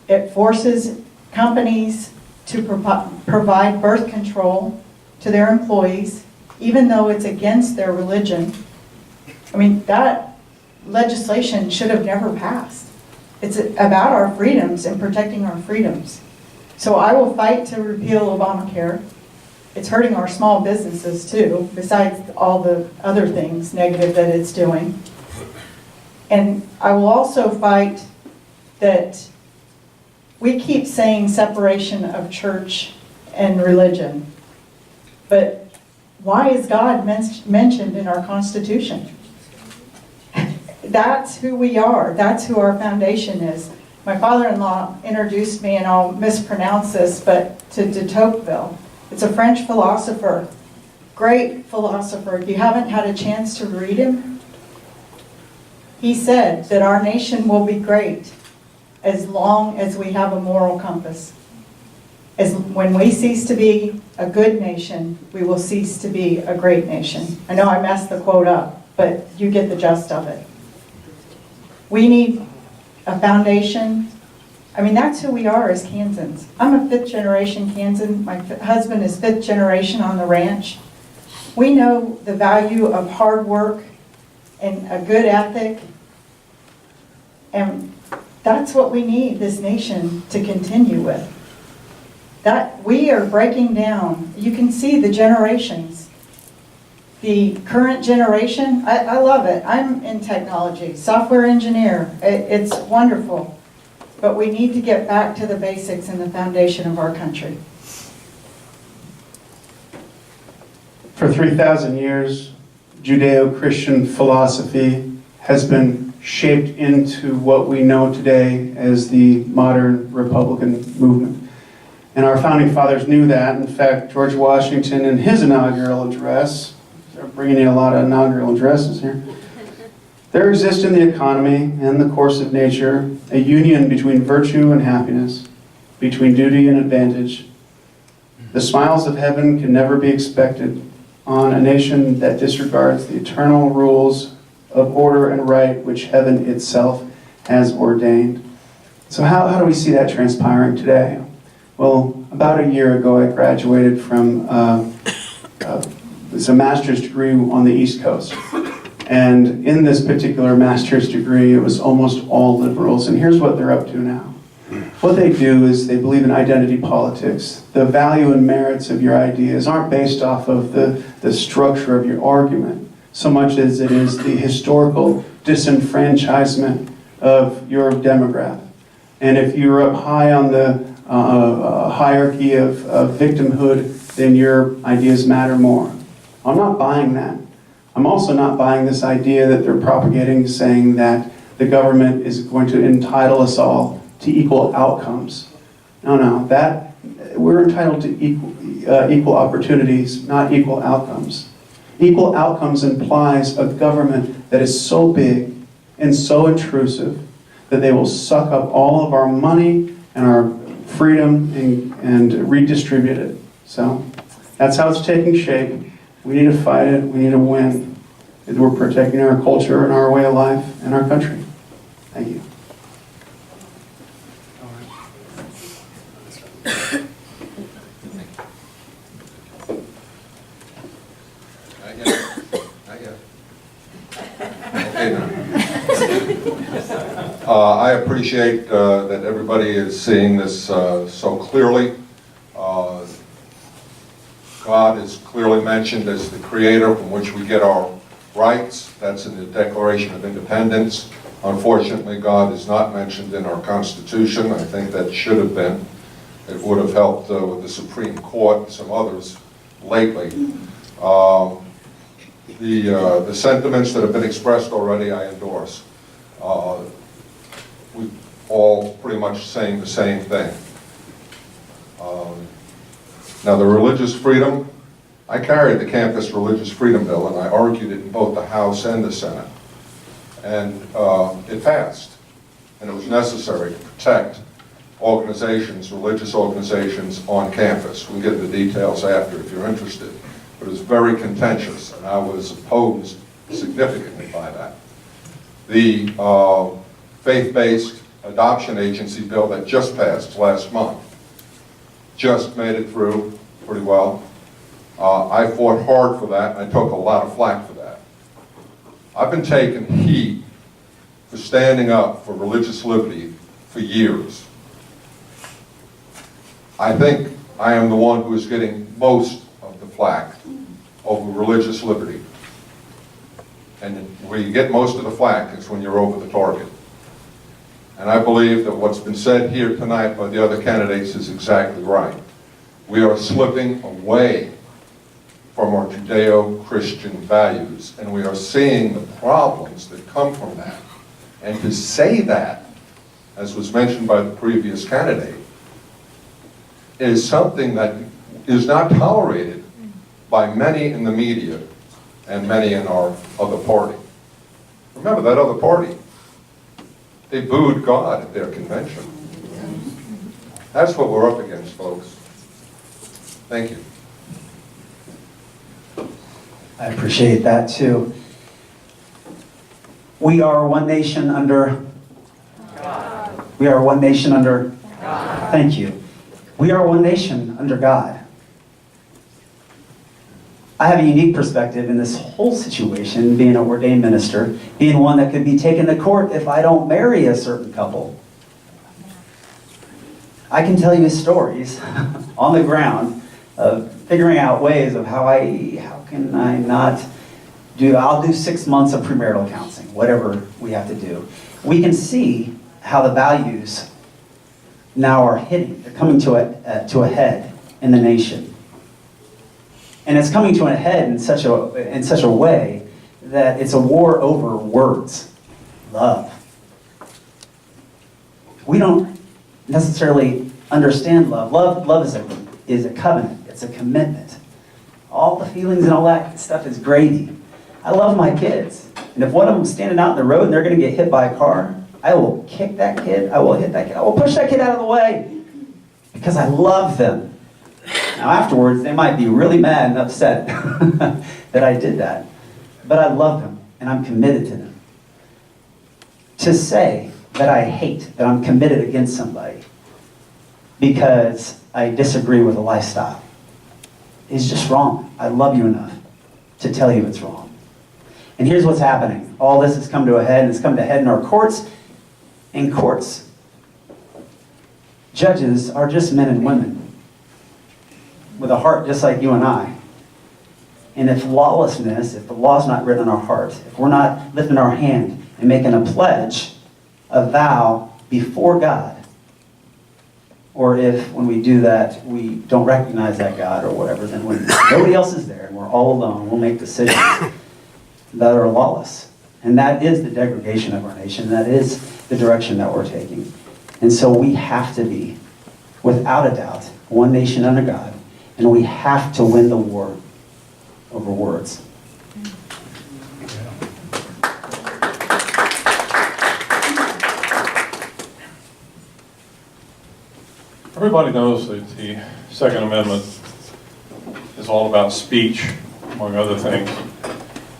Speaker 6: It forces companies to provide birth control to their employees, even though it's against their religion. I mean, that legislation should have never passed. It's about our freedoms and protecting our freedoms. So I will fight to repeal Obamacare. It's hurting our small businesses too, besides all the other things negative that it's doing. And I will also fight that we keep saying separation of church and religion, but why is God mentioned in our Constitution? That's who we are. That's who our foundation is. My father-in-law introduced me, and I'll mispronounce this, but to de Tocqueville. It's a French philosopher, great philosopher. If you haven't had a chance to read him, he said that our nation will be great as long as we have a moral compass. When we cease to be a good nation, we will cease to be a great nation. I know I messed the quote up, but you get the gist of it. We need a foundation. I mean, that's who we are as Kansans. I'm a fifth-generation Kansan. My husband is fifth generation on the ranch. We know the value of hard work and a good ethic, and that's what we need this nation to continue with. That we are breaking down. You can see the generations. The current generation, I love it. I'm in technology, software engineer. It's wonderful. But we need to get back to the basics and the foundation of our country.
Speaker 7: For 3,000 years, Judeo-Christian philosophy has been shaped into what we know today as the modern Republican movement. And our founding fathers knew that. In fact, George Washington, in his inaugural address, they're bringing in a lot of inaugural addresses here. There exists in the economy and the course of nature a union between virtue and happiness, between duty and advantage. The smiles of heaven can never be expected on a nation that disregards the eternal rules of order and right which heaven itself has ordained. So how do we see that transpiring today? Well, about a year ago, I graduated from it's a master's degree on the East Coast. And in this particular master's degree, it was almost all liberals. And here's what they're up to now. What they do is they believe in identity politics. The value and merits of your ideas aren't based off of the structure of your argument, so much as it is the historical disenfranchisement of your demographic. And if you're up high on the hierarchy of victimhood, then your ideas matter more. I'm not buying that. I'm also not buying this idea that they're propagating, saying that the government is going to entitle us all to equal outcomes. No, that we're entitled to equal opportunities, not equal outcomes. Equal outcomes implies a government that is so big and so intrusive that they will suck up all of our money and our freedom and redistribute it. So that's how it's taking shape. We need to fight it. We need to win. We're protecting our culture and our way of life and our country. Thank you.
Speaker 2: I appreciate that everybody is seeing this so clearly. God is clearly mentioned as the creator from which we get our rights. That's in the Declaration of Independence. Unfortunately, God is not mentioned in our Constitution. I think that should have been. It would have helped with the Supreme Court and some others lately. The sentiments that have been expressed already, I endorse. We all pretty much saying the same thing. Now, the religious freedom, I carried the campus religious freedom bill, and I argued it in both the House and the Senate. And it passed. And it was necessary to protect organizations, religious organizations on campus. We'll get into details after if you're interested. But it was very contentious, and I was opposed significantly by that. The faith-based adoption agency bill that just passed last month just made it through pretty well. I fought hard for that, and I took a lot of flack for that. I've been taking heat for standing up for religious liberty for years. I think I am the one who is getting most of the flack over religious liberty. And where you get most of the flack is when you're over the target. And I believe that what's been said here tonight by the other candidates is exactly right. We are slipping away from our Judeo-Christian values, and we are seeing the problems that come from that. And to say that, as was mentioned by the previous candidate, is something that is not tolerated by many in the media and many in our other party. Remember that other party? They booed God at their convention. That's what we're up against, folks. Thank you.
Speaker 4: I appreciate that too. We are one nation under God. We are one nation under God. Thank you. We are one nation under God. I have a unique perspective in this whole situation, being an ordained minister, being one that could be taken to court if I don't marry a certain couple. I can tell you stories on the ground of figuring out ways of how can I not do, I'll do 6 months of premarital counseling, whatever we have to do. We can see how the values now are hitting, they're coming to a head in the nation. And it's coming to a head in such a way that it's a war over words, love. We don't necessarily understand love. Love is a covenant. It's a commitment. All the feelings and all that stuff is gravy. I love my kids. And if one of them's standing out in the road and they're going to get hit by a car, I will kick that kid. I will hit that kid. I will push that kid out of the way because I love them. Now afterwards, they might be really mad and upset that I did that. But I love them, and I'm committed to them. To say that I hate, that I'm committed against somebody because I disagree with a lifestyle is just wrong. I love you enough to tell you it's wrong. And here's what's happening. All this has come to a head, and it's come to a head in our courts. In courts, judges are just men and women with a heart just like you and I. And if lawlessness, if the law's not written on our heart, if we're not lifting our hand and making a pledge, a vow before God, or if when we do that, we don't recognize that God or whatever, then when nobody else is there and we're all alone, we'll make decisions that are lawless. And that is the degradation of our nation. That is the direction that we're taking. And so we have to be, without a doubt, one nation under God. And we have to win the war over words.
Speaker 5: Everybody knows that the Second Amendment is all about speech, among other things.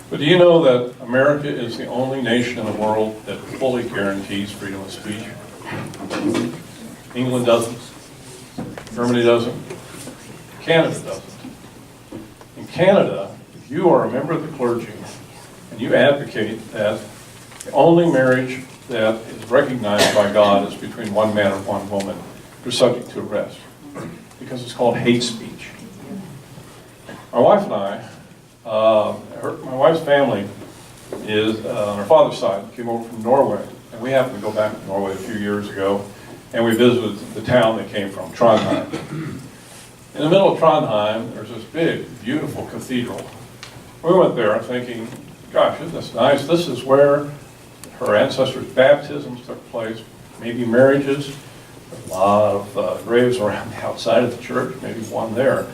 Speaker 5: But do you know that America is the only nation in the world that fully guarantees freedom of speech? England doesn't. Germany doesn't. Canada doesn't. In Canada, if you are a member of the clergy and you advocate that the only marriage that is recognized by God is between one man and one woman, you're subject to arrest because it's called hate speech. My wife and I, my wife's family is, on her father's side, came over from Norway, and we happened to go back to Norway a few years ago, and we visited the town they came from, Trondheim. In the middle of Trondheim, there's this big, beautiful cathedral we went there thinking, gosh, isn't this nice? This is where her ancestors' baptisms took place, maybe marriages, a lot of graves around the outside of the church, maybe one there.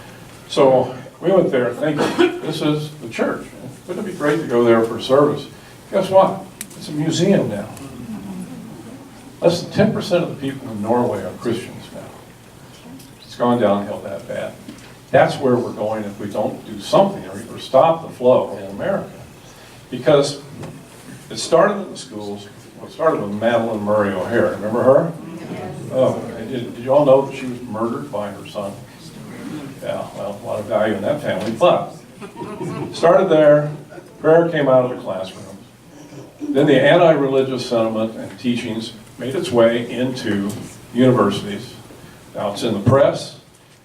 Speaker 5: So we went there thinking, this is the church. Wouldn't it be great to go there for service? Guess what? It's a museum now. Less than 10% of the people in Norway are Christians now. It's gone downhill that bad. That's where we're going if we don't do something or stop the flow in America. Because it started in the schools. Well, it started with Madeline Murray O'Hare. Remember her? Oh, did you all know that she was murdered by her son? Yeah, well, a lot of value in that family. But started there. Prayer came out of the classroom. Then the anti-religious sentiment and teachings made its way into universities. Now it's in the press,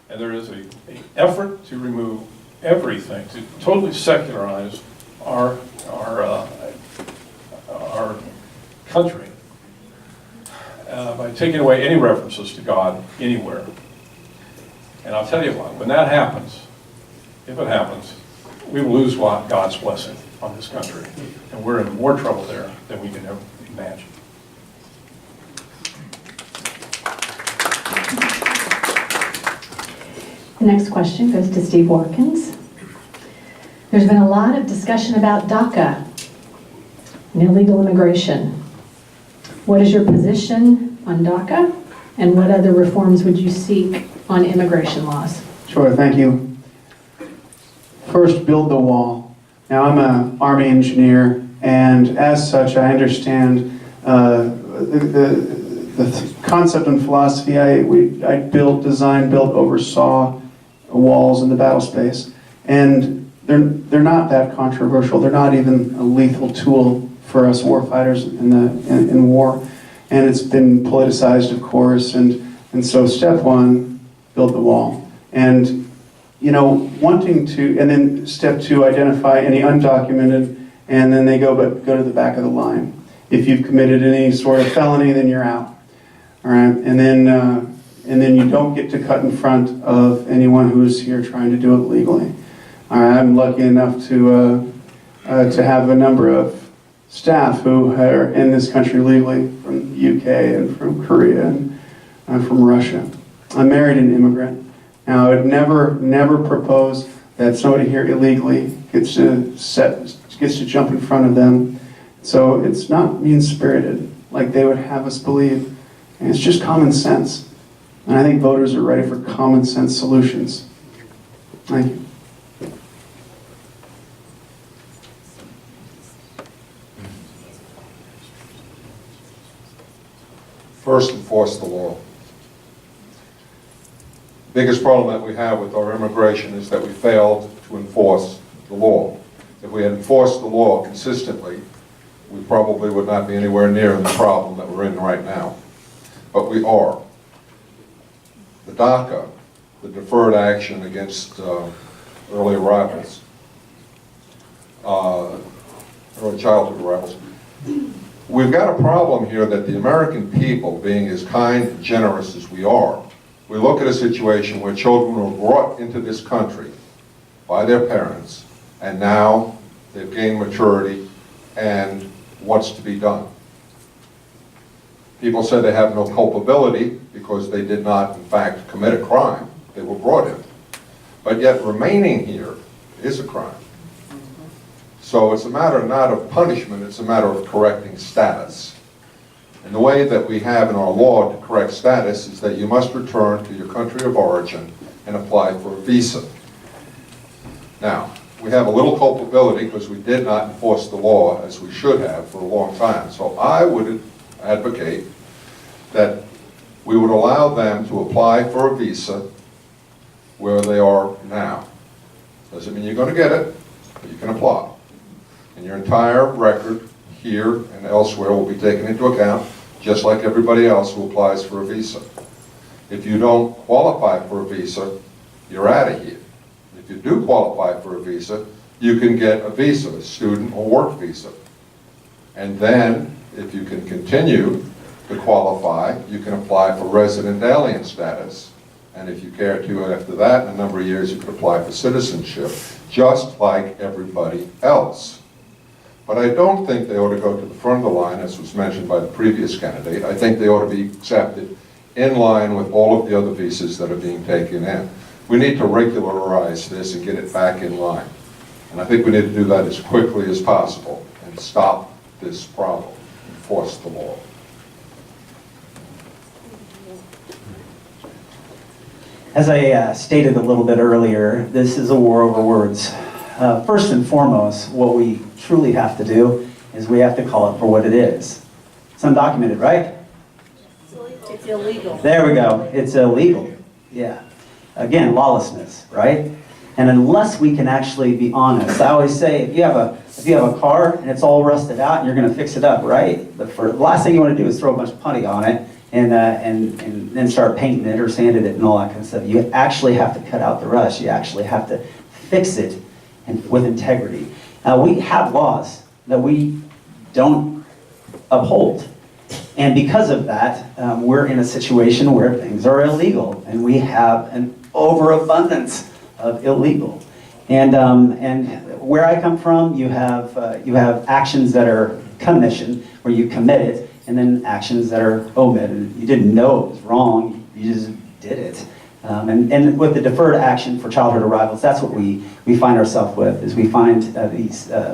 Speaker 5: and there is an effort to remove everything, to totally secularize our country by taking away any references to God anywhere. And I'll tell you what, when that happens, if it happens, we will lose God's blessing on this country. And we're in more trouble there than we can ever imagine.
Speaker 1: The next question goes to Steve Watkins. There's been a lot of discussion about DACA and illegal immigration. What is your position on DACA, and what other reforms would you seek on immigration laws?
Speaker 7: Sure, thank you. First, build the wall. Now, I'm an Army engineer, and as such, I understand the concept and philosophy. I designed, built, oversaw walls in the battle space, and they're not that controversial. They're not even a lethal tool for us warfighters in war, and it's been politicized, of course. And so, step one, build the wall, and wanting to, and then step two, identify any undocumented, and then they go to the back of the line. If you've committed any sort of felony, then you're out. All right, and then you don't get to cut in front of anyone who is here trying to do it legally. All right, I'm lucky enough to have a number of staff who are in this country legally from the UK and from Korea and from Russia. I'm married an immigrant. Now, I would never propose that somebody here illegally gets to jump in front of them. So it's not mean-spirited like they would have us believe. And it's just common sense. And I think voters are ready for common sense solutions. Thank you.
Speaker 2: First, enforce the law. The biggest problem that we have with our immigration is that we failed to enforce the law. If we had enforced the law consistently, we probably would not be anywhere near the problem that we're in right now. But we are. The DACA, the Deferred Action Against Early Arrivals, early childhood arrivals, we've got a problem here that the American people, being as kind and generous as we are, we look at a situation where children were brought into this country by their parents, and now they've gained maturity, and what's to be done? People say they have no culpability because they did not, in fact, commit a crime. They were brought in. But yet remaining here is a crime. So it's a matter not of punishment, it's a matter of correcting status. And the way that we have in our law to correct status is that you must return to your country of origin and apply for a visa. Now, we have a little culpability because we did not enforce the law as we should have for a long time. So I would advocate that we would allow them to apply for a visa where they are now. Doesn't mean you're going to get it, but you can apply. And your entire record here and elsewhere will be taken into account, just like everybody else who applies for a visa. If you don't qualify for a visa, you're out of here. If you do qualify for a visa, you can get a visa, a student or work visa. And then, if you can continue to qualify, you can apply for resident alien status And if you care to, after that, in a number of years, you could apply for citizenship, just like everybody else. But I don't think they ought to go to the front of the line, as was mentioned by the previous candidate. I think they ought to be accepted in line with all of the other visas that are being taken in. We need to regularize this and get it back in line. And I think we need to do that as quickly as possible and stop this problem, enforce the law.
Speaker 4: As I stated a little bit earlier, this is a war over words. First and foremost, what we truly have to do is we have to call it for what it is. It's undocumented, right?
Speaker 8: It's illegal.
Speaker 4: There we go. It's illegal. Yeah. Again, lawlessness, right? And unless we can actually be honest, I always say, if you have a car and it's all rusted out and you're going to fix it up, right? The last thing you want to do is throw a bunch of putty on it and then start painting it or sanding it and all that kind of stuff. You actually have to cut out the rust. You actually have to fix it with integrity. We have laws that we don't uphold. And because of that, we're in a situation where things are illegal, and we have an overabundance of illegal. And where I come from, you have actions that are commission, where you commit it, and then actions that are omitted. You didn't know it was wrong, you just did it. And with the deferred action for childhood arrivals, that's what we find ourselves with, is we find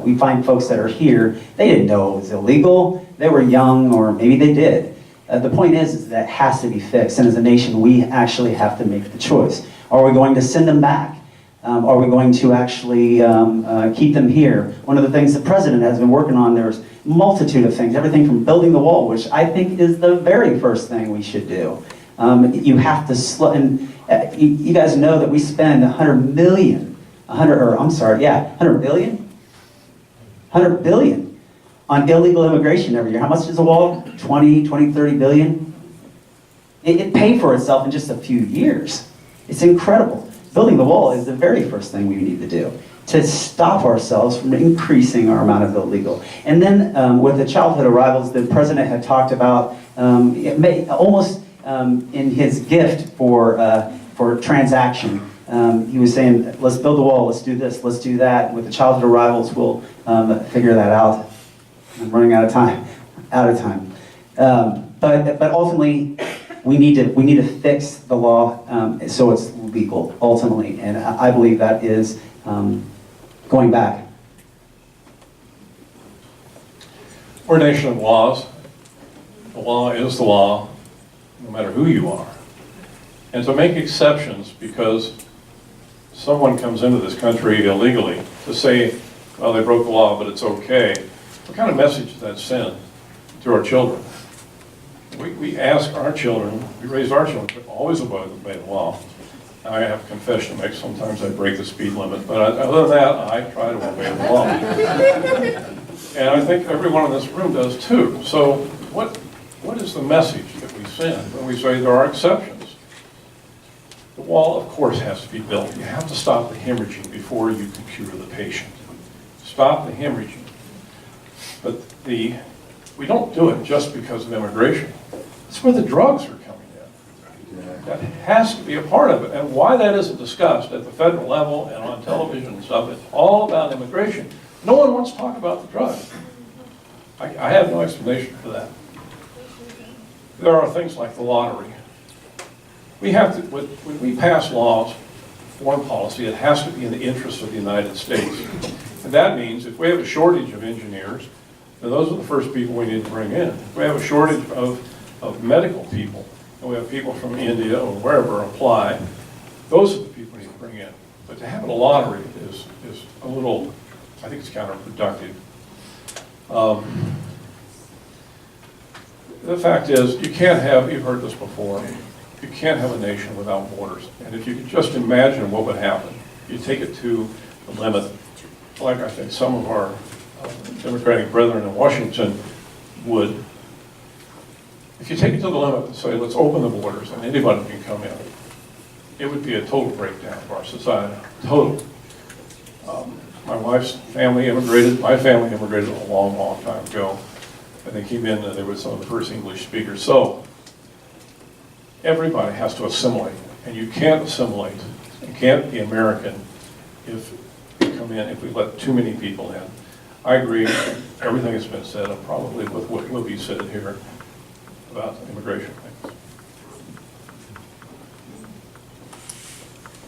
Speaker 4: we find folks that are here, they didn't know it was illegal, they were young, or maybe they did. The point is that it has to be fixed, and as a nation, we actually have to make the choice. Are we going to send them back? Are we going to actually keep them here? One of the things the president has been working on, there's a multitude of things, everything from building the wall, which I think is the very first thing we should do. You have to slow, and you guys know that we spend $100 billion on illegal immigration every year. How much is a wall? 20, 30 billion? It paid for itself in just a few years. It's incredible. Building the wall is the very first thing we need to do to stop ourselves from increasing our amount of illegal. And then with the childhood arrivals, the president had talked about almost in his gift for transaction. He was saying, let's build a wall, let's do this, let's do that. With the childhood arrivals, we'll figure that out. I'm running out of time. But ultimately, we need to fix the law so it's legal ultimately, and I believe that is going back.
Speaker 5: We're a nation of laws. The law is the law, no matter who you are. And to make exceptions because someone comes into this country illegally, to say, well, they broke the law, but it's okay, what kind of message does that send to our children? We ask our children, we raise our children to always obey the law. I have a confession to make. Sometimes I break the speed limit, but other than that, I try to obey the law. And I think everyone in this room does too. So what is the message that we send when we say there are exceptions? The wall, of course, has to be built. You have to stop the hemorrhaging before you can cure the patient. Stop the hemorrhaging. But we don't do it just because of immigration. That's where the drugs are coming in. That has to be a part of it. And why that isn't discussed at the federal level and on television and stuff, it's all about immigration. No one wants to talk about the drugs. I have no explanation for that. There are things like the lottery. We have to, when we pass laws, foreign policy, it has to be in the interest of the United States. And that means if we have a shortage of engineers, then those are the first people we need to bring in. If we have a shortage of medical people, and we have people from India or wherever apply, those are the people we need to bring in. But to have a lottery is a little, I think it's counterproductive. The fact is, you can't have, you've heard this before, you can't have a nation without borders. And if you could just imagine what would happen, you take it to the limit, like I think some of our Democratic brethren in Washington would. If you take it to the limit and say, let's open the borders and anybody can come in, it would be a total breakdown of our society, total. My wife's family immigrated, my family immigrated a long, long time ago. And they came in and they were some of the first English speakers. So everybody has to assimilate. And you can't assimilate, you can't be American if you come in, if we let too many people in. I agree, everything that's been said, and probably with what will be said here about immigration.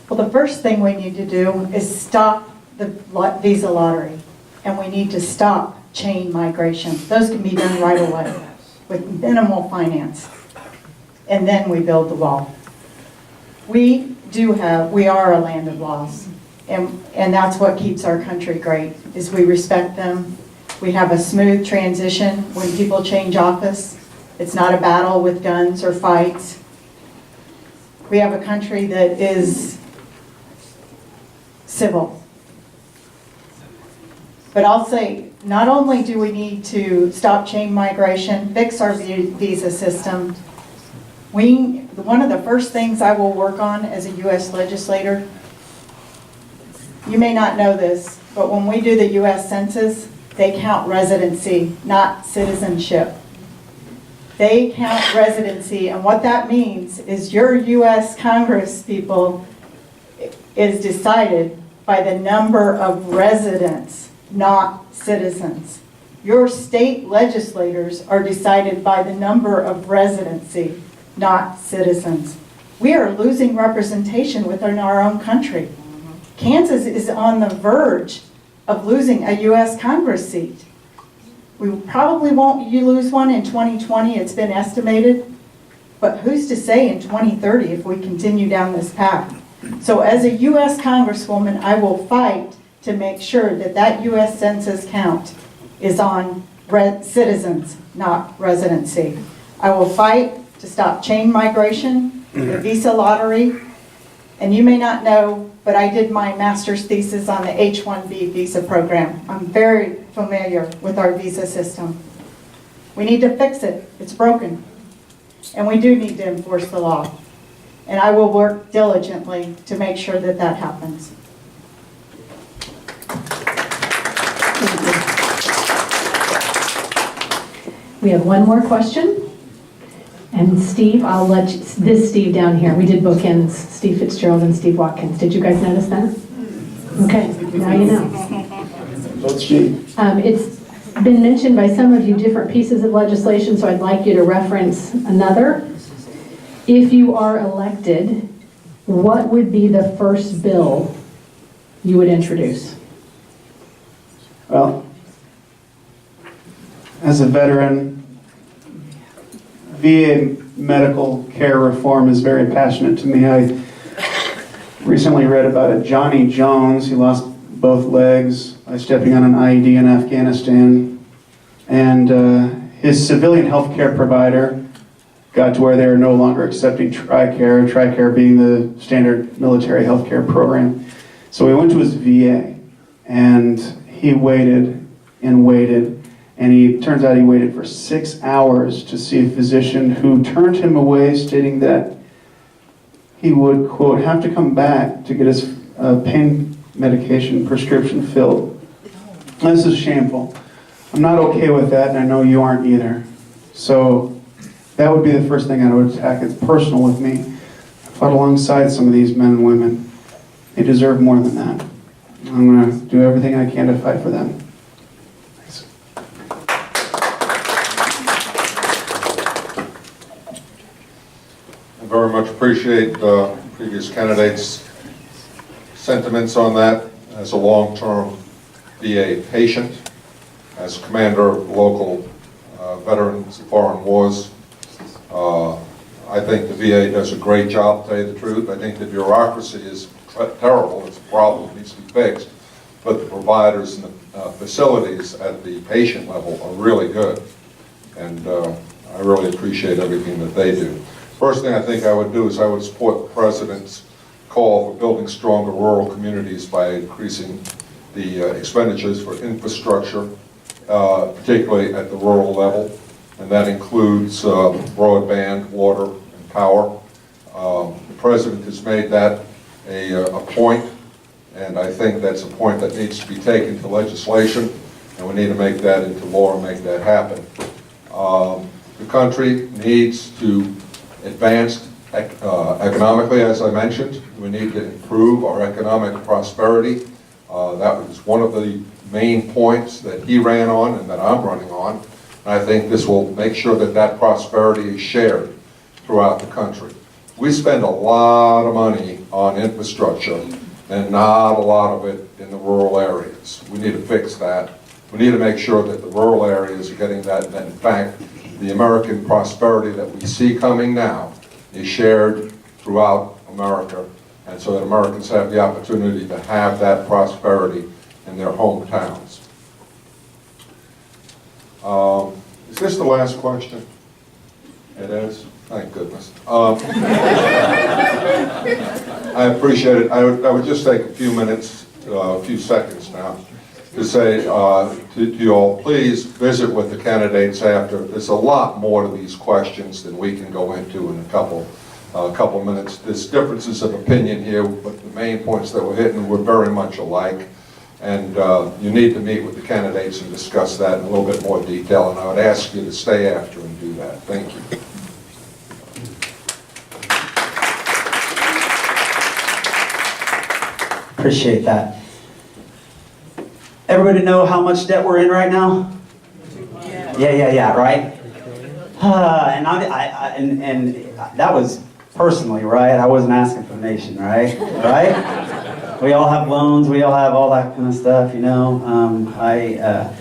Speaker 6: Well, the first thing we need to do is stop the visa lottery, and we need to stop chain migration. Those can be done right away with minimal finance, and then we build the wall. We are a land of laws, and that's what keeps our country great, is we respect them. We have a smooth transition when people change office. It's not a battle with guns or fights. We have a country that is civil. But I'll say, not only do we need to stop chain migration, fix our visa system, one of the first things I will work on as a U.S. legislator, you may not know this, but when we do the U.S. Census, they count residency, not citizenship. They count residency, and what that means is your U.S. Congress people is decided by the number of residents, not citizens. Your state legislators are decided by the number of residency, not citizens. We are losing representation within our own country. Kansas is on the verge of losing a U.S. Congress seat. We probably won't lose one in 2020, it's been estimated, but who's to say in 2030 if we continue down this path? So as a U.S. Congresswoman, I will fight to make sure that that U.S. Census count is on citizens, not residency. I will fight to stop chain migration, the visa lottery, and you may not know, but I did my master's thesis on the H-1B visa program. I'm very familiar with our visa system. We need to fix it. It's broken. And we do need to enforce the law. And I will work diligently to make sure that that happens.
Speaker 1: We have one more question. And Steve, I'll let you, this Steve down here, we did bookends, Steve Fitzgerald and Steve Watkins. Did you guys notice that? Okay, now you know. It's been mentioned by some of you different pieces of legislation, so I'd like you to reference another. If you are elected, what would be the first bill you would introduce?
Speaker 7: Well, as a veteran, VA medical care reform is very passionate to me. I recently read about a Johnny Jones. He lost both legs by stepping on an IED in Afghanistan. And his civilian health care provider got to where they were no longer accepting TRICARE being the standard military health care program. So he went to his VA, and he waited and waited. And he turns out he waited for 6 hours to see a physician who turned him away, stating that he would, quote, have to come back to get his pain medication prescription filled. This is shameful. I'm not okay with that, and I know you aren't either. So that would be the first thing I would attack. It's personal with me. I fought alongside some of these men and women. They deserve more than that. I'm going to do everything I can to fight for them.
Speaker 2: I very much appreciate previous candidates' sentiments on that. As a long-term VA patient, as commander of local Veterans of Foreign Wars, I think the VA does a great job, to tell you the truth. I think the bureaucracy is terrible. It's a problem. It needs to be fixed. But the providers and the facilities at the patient level are really good. And I really appreciate everything that they do. First thing I think I would do is I would support the President's call for building stronger rural communities by increasing the expenditures for infrastructure, particularly at the rural level. And that includes broadband, water, and power. The President has made that a point, and I think that's a point that needs to be taken to legislation, and we need to make that into law and make that happen. The country needs to advance Economically, as I mentioned, we need to improve our economic prosperity. That was one of the main points that he ran on and that I'm running on. And I think this will make sure that that prosperity is shared throughout the country. We spend a lot of money on infrastructure and not a lot of it in the rural areas. We need to fix that. We need to make sure that the rural areas are getting that, and in fact, the American prosperity that we see coming now is shared throughout America, and so that Americans have the opportunity to have that prosperity in their hometowns. Is this the last question? It is? Thank goodness. I appreciate it. I would just take a few minutes, a few seconds now, to say to you all, please visit with the candidates after. There's a lot more to these questions than we can go into in a couple minutes. There's differences of opinion here, but the main points that we're hitting were very much alike. And you need to meet with the candidates and discuss that in a little bit more detail, and I would ask you to stay after and do that. Thank you.
Speaker 4: Appreciate that. Everybody know how much debt we're in right now? Yeah, right? And that was personally, right? I wasn't asking for the nation, right? Right? We all have loans, we all have all that kind of stuff, you know. I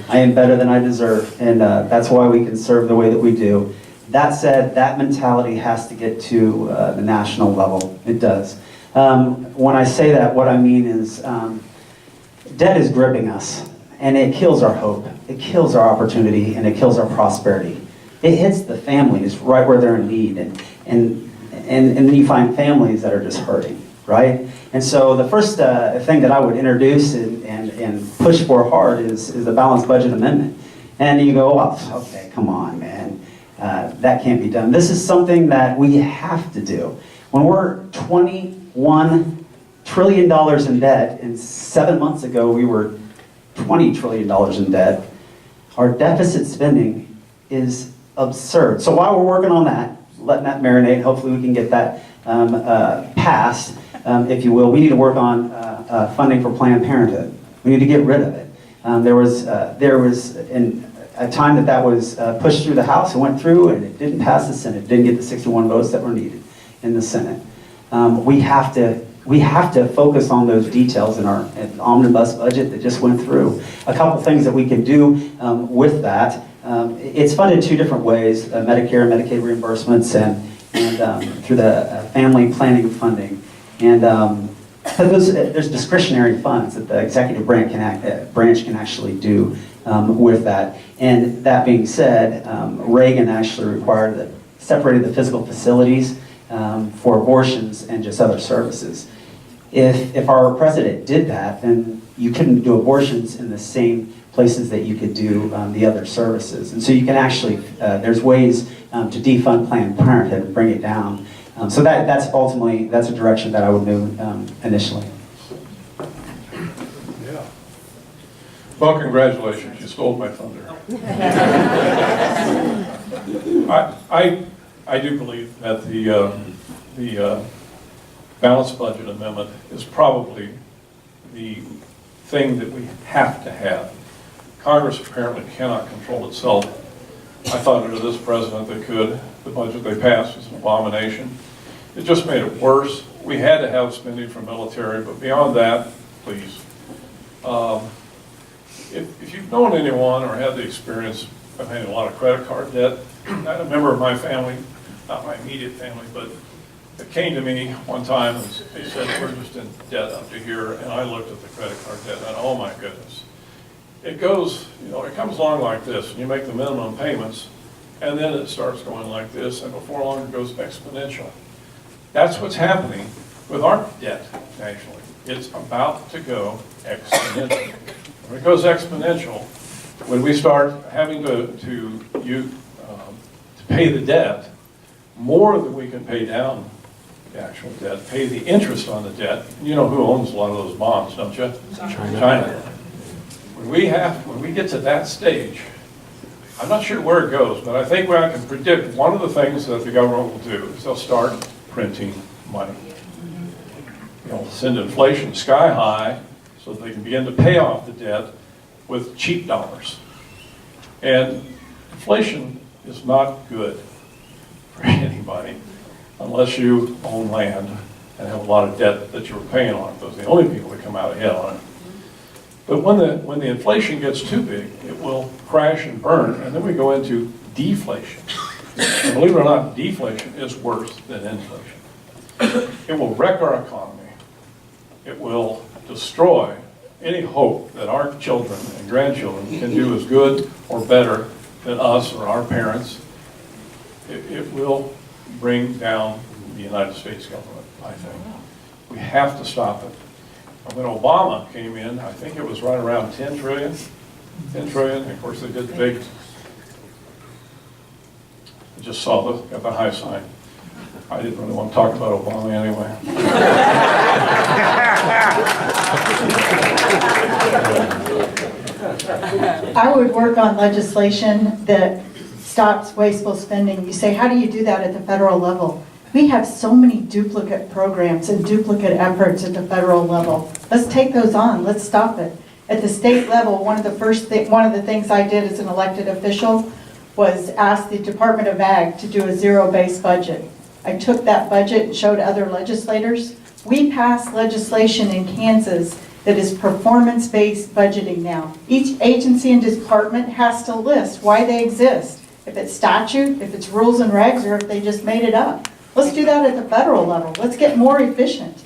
Speaker 4: am better than I deserve, and that's why we can serve the way that we do. That said, that mentality has to get to the national level. It does. When I say that, what I mean is debt is gripping us, and it kills our hope. It kills our opportunity, and it kills our prosperity. It hits the families right where they're in need, and then you find families that are just hurting, right? And so the first thing that I would introduce and push for hard is the balanced budget amendment. And you go, oh, okay, come on, man. That can't be done. This is something that we have to do. When we're $21 trillion in debt, and 7 months ago we were $20 trillion in debt, our deficit spending is absurd. So while we're working on that, letting that marinate, hopefully we can get that passed, if you will. We need to work on funding for Planned Parenthood. We need to get rid of it. There was a time that was pushed through the House and went through, and it didn't pass the Senate. It didn't get the 61 votes that were needed in the Senate. We have to focus on those details in our omnibus budget that just went through. A couple things that we can do with that. It's funded two different ways: Medicare and Medicaid reimbursements, and through the family planning funding. And there's discretionary funds that the executive branch can actually do with that. And that being said, Reagan actually separated the physical facilities for abortions and just other services. If our president did that, then you couldn't do abortions in the same places that you could do the other services. And so you can actually, there's ways to defund Planned Parenthood and bring it down. So that's ultimately, that's a direction that I would move initially.
Speaker 5: Yeah. Well, congratulations, you stole my thunder. I do believe that the balanced budget amendment is probably the thing that we have to have. Congress apparently cannot control itself. I thought under this president they could. The budget they passed was an abomination. It just made it worse. We had to have spending for military, but beyond that, please. If you've known anyone or had the experience of having a lot of credit card debt, I had a member of my family, not my immediate family, but it came to me one time and they said, we're just in debt up to here, and I looked at the credit card debt and oh my goodness. It goes, it comes along like this, and you make the minimum payments, and then it starts going like this, and before long it goes exponential. That's what's happening with our debt, actually. It's about to go exponential. When it goes exponential, when we start having to pay the debt, more than we can pay down the actual debt, pay the interest on the debt. You know who owns a lot of those bonds, don't you? China. When we get to that stage, I'm not sure where it goes, but I think I can predict one of the things that the government will do is they'll start printing money. Send inflation sky high so that they can begin to pay off the debt with cheap dollars. And inflation is not good for anybody unless you own land and have a lot of debt that you're paying on. Those are the only people that come out ahead on it. But when the inflation gets too big, it will crash and burn, and then we go into deflation. And believe it or not, deflation is worse than inflation. It will wreck our economy. It will destroy any hope that our children and grandchildren can do as good or better than us or our parents. It will bring down the United States government, I think. We have to stop it. When Obama came in, I think it was right around 10 trillion. 10 trillion, and of course they did the big, I just saw got the high sign. I didn't really want to talk about Obama anyway.
Speaker 6: I would work on legislation that stops wasteful spending. You say, how do you do that at the federal level? We have so many duplicate programs and duplicate efforts at the federal level. Let's take those on. Let's stop it. At the state level, one of the things I did as an elected official was ask the Department of Ag to do a zero-based budget. I took that budget and showed other legislators. We passed legislation in Kansas that is performance-based budgeting now. Each agency and department has to list why they exist. If it's statute, if it's rules and regs, or if they just made it up. Let's do that at the federal level. Let's get more efficient.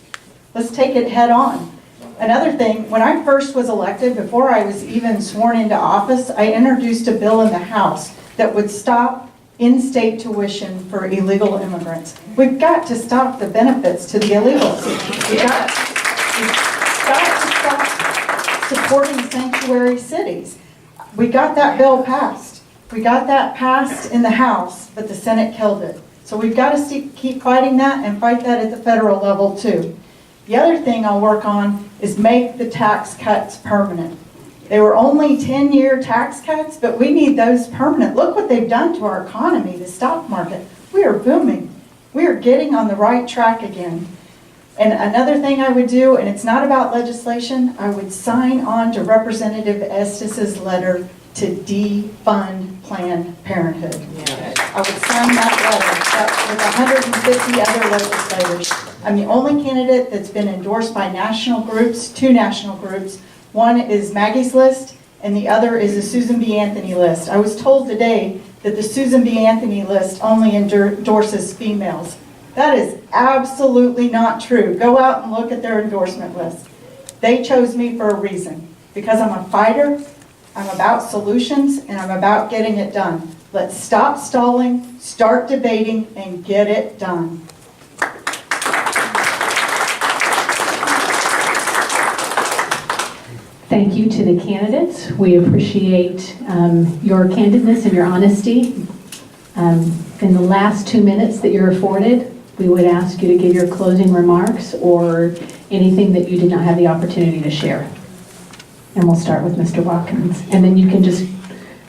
Speaker 6: Let's take it head on. Another thing, when I first was elected, before I was even sworn into office, I introduced a bill in the House that would stop in-state tuition for illegal immigrants. We've got to stop the benefits to the illegals. We've got to stop supporting sanctuary cities. We got that bill passed. We got that passed in the House, but the Senate killed it. So we've got to keep fighting that and fight that at the federal level too. The other thing I'll work on is make the tax cuts permanent. They were only 10-year tax cuts, but we need those permanent. Look what they've done to our economy, the stock market. We are booming. We are getting on the right track again. And another thing I would do, and it's not about legislation, I would sign on to Representative Estes' letter to defund Planned Parenthood. I would sign that letter with 150 other legislators. I'm the only candidate that's been endorsed by national groups, 2 national groups. One is Maggie's List, and the other is the Susan B. Anthony List. I was told today that the Susan B. Anthony List only endorses females. That is absolutely not true. Go out and look at their endorsement list. They chose me for a reason, because I'm a fighter, I'm about solutions, and I'm about getting it done. Let's stop stalling, start debating, and get it done.
Speaker 1: Thank you to the candidates. We appreciate your candidness and your honesty. In the last 2 minutes that you're afforded, we would ask you to give your closing remarks or anything that you did not have the opportunity to share. And we'll start with Mr. Watkins. And then you can just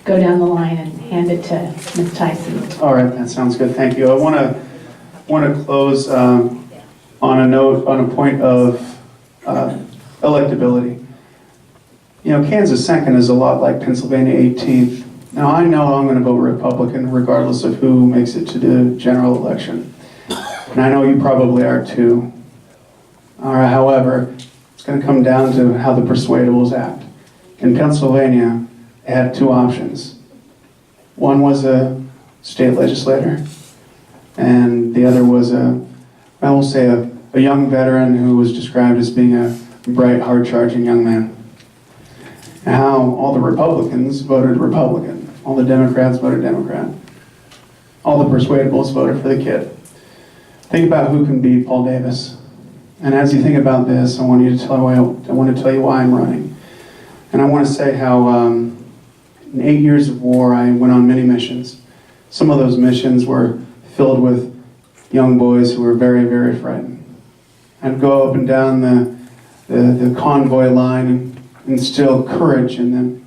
Speaker 1: go down the line and hand it to Ms. Tyson.
Speaker 7: All right, that sounds good. Thank you. I want to close on a point of electability. You know, Kansas 2nd is a lot like Pennsylvania 18th. Now, I know I'm going to vote Republican regardless of who makes it to the general election. And I know you probably are too. However, it's going to come down to how the persuadables act. In Pennsylvania, they had 2 options. One was a state legislator, and the other was a young veteran who was described as being a bright, hard-charging young man. And how all the Republicans voted Republican, all the Democrats voted Democrat, all the persuadables voted for the kid. Think about who can beat Paul Davis. And as you think about this, I want to tell you why I'm running. And I want to say how in 8 years of war, I went on many missions. Some of those missions were filled with young boys who were very, very frightened. I'd go up and down the convoy line and instill courage in them.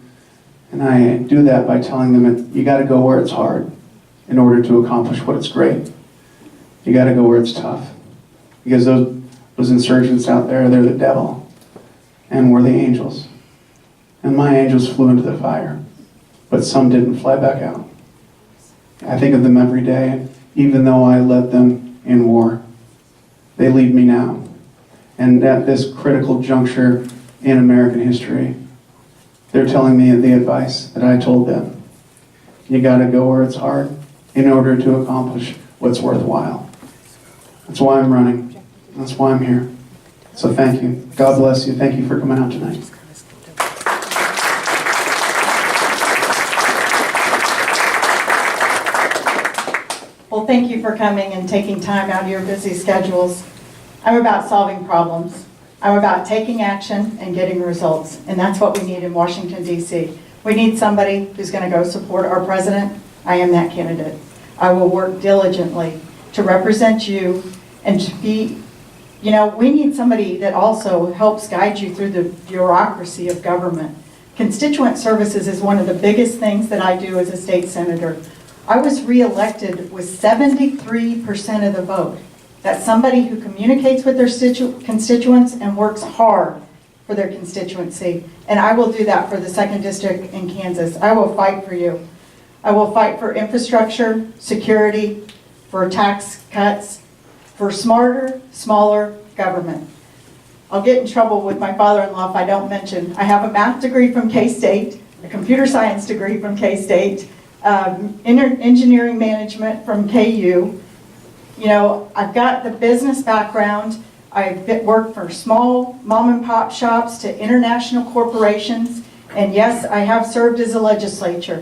Speaker 7: And I do that by telling them that you got to go where it's hard in order to accomplish what is great. You got to go where it's tough. Because those insurgents out there, they're the devil. And we're the angels. And my angels flew into the fire. But some didn't fly back out. I think of them every day, even though I led them in war. They lead me now. And at this critical juncture in American history, they're telling me the advice that I told them. You gotta go where it's hard in order to accomplish what's worthwhile. That's why I'm running. That's why I'm here. So thank you. God bless you. Thank you for coming out tonight.
Speaker 6: Well, thank you for coming and taking time out of your busy schedules. I'm about solving problems. I'm about taking action and getting results. And that's what we need in Washington, D.C. We need somebody who's going to go support our president. I am that candidate. I will work diligently to represent you and to be, we need somebody that also helps guide you through the bureaucracy of government. Constituent services is one of the biggest things that I do as a state senator. I was reelected with 73% of the vote. That's somebody who communicates with their constituents and works hard for their constituency. And I will do that for the 2nd District in Kansas. I will fight for you. I will fight for infrastructure, security, for tax cuts, for smarter, smaller government. I'll get in trouble with my father-in-law if I don't mention. I have a math degree from K-State, a computer science degree from K-State, engineering management from KU. I've got the business background. I've worked for small mom and pop shops to international corporations. And yes, I have served as a legislator.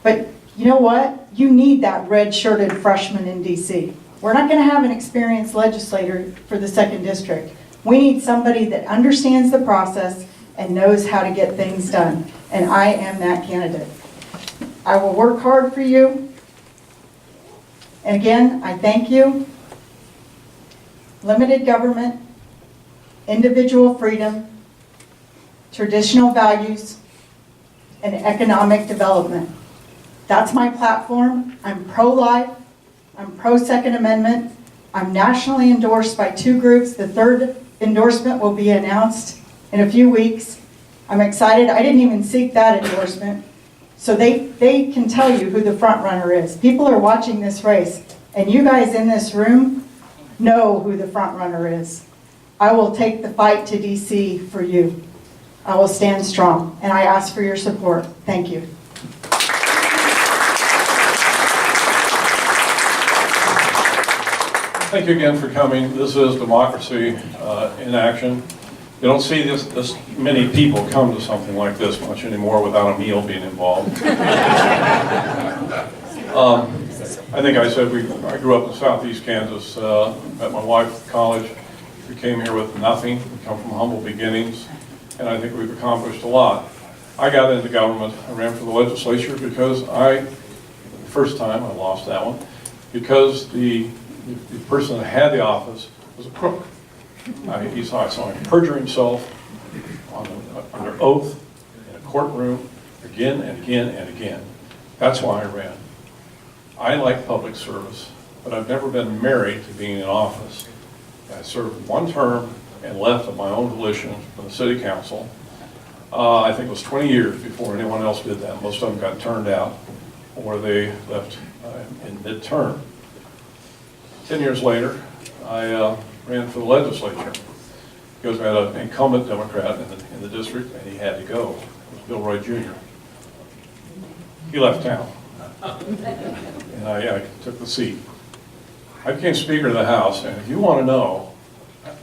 Speaker 6: But you know what? You need that red-shirted freshman in DC. We're not going to have an experienced legislator for the 2nd District. We need somebody that understands the process and knows how to get things done. And I am that candidate. I will work hard for you. And again, I thank you. Limited government, individual freedom, traditional values, and economic development. That's my platform. I'm pro-life. I'm pro-Second Amendment. I'm nationally endorsed by 2 groups. The 3rd endorsement will be announced in a few weeks. I'm excited. I didn't even seek that endorsement. So they can tell you who the front runner is. People are watching this race, and you guys in this room know who the front runner is. I will take the fight to DC for you. I will stand strong, and I ask for your support. Thank you.
Speaker 5: Thank you again for coming. This is democracy in action. You don't see this many people come to something like this much anymore without a meal being involved. I think I said I grew up in southeast Kansas, met my wife at college. We came here with nothing. We come from humble beginnings, and I think we've accomplished a lot. I got into government. I ran for the legislature because the first time I lost that one, because the person that had the office was a crook. I saw him perjure himself under oath in a courtroom again and again and again. That's why I ran. I like public service, but I've never been married to being in office. I served 1 term and left of my own volition from the city council. I think it was 20 years before anyone else did that. Most of them got turned out, or they left in mid-term. 10 years later, I ran for the legislature because we had an incumbent Democrat in the district, and he had to go. It was Bill Roy Jr. He left town, and I took the seat. I became Speaker of the House, and if you want to know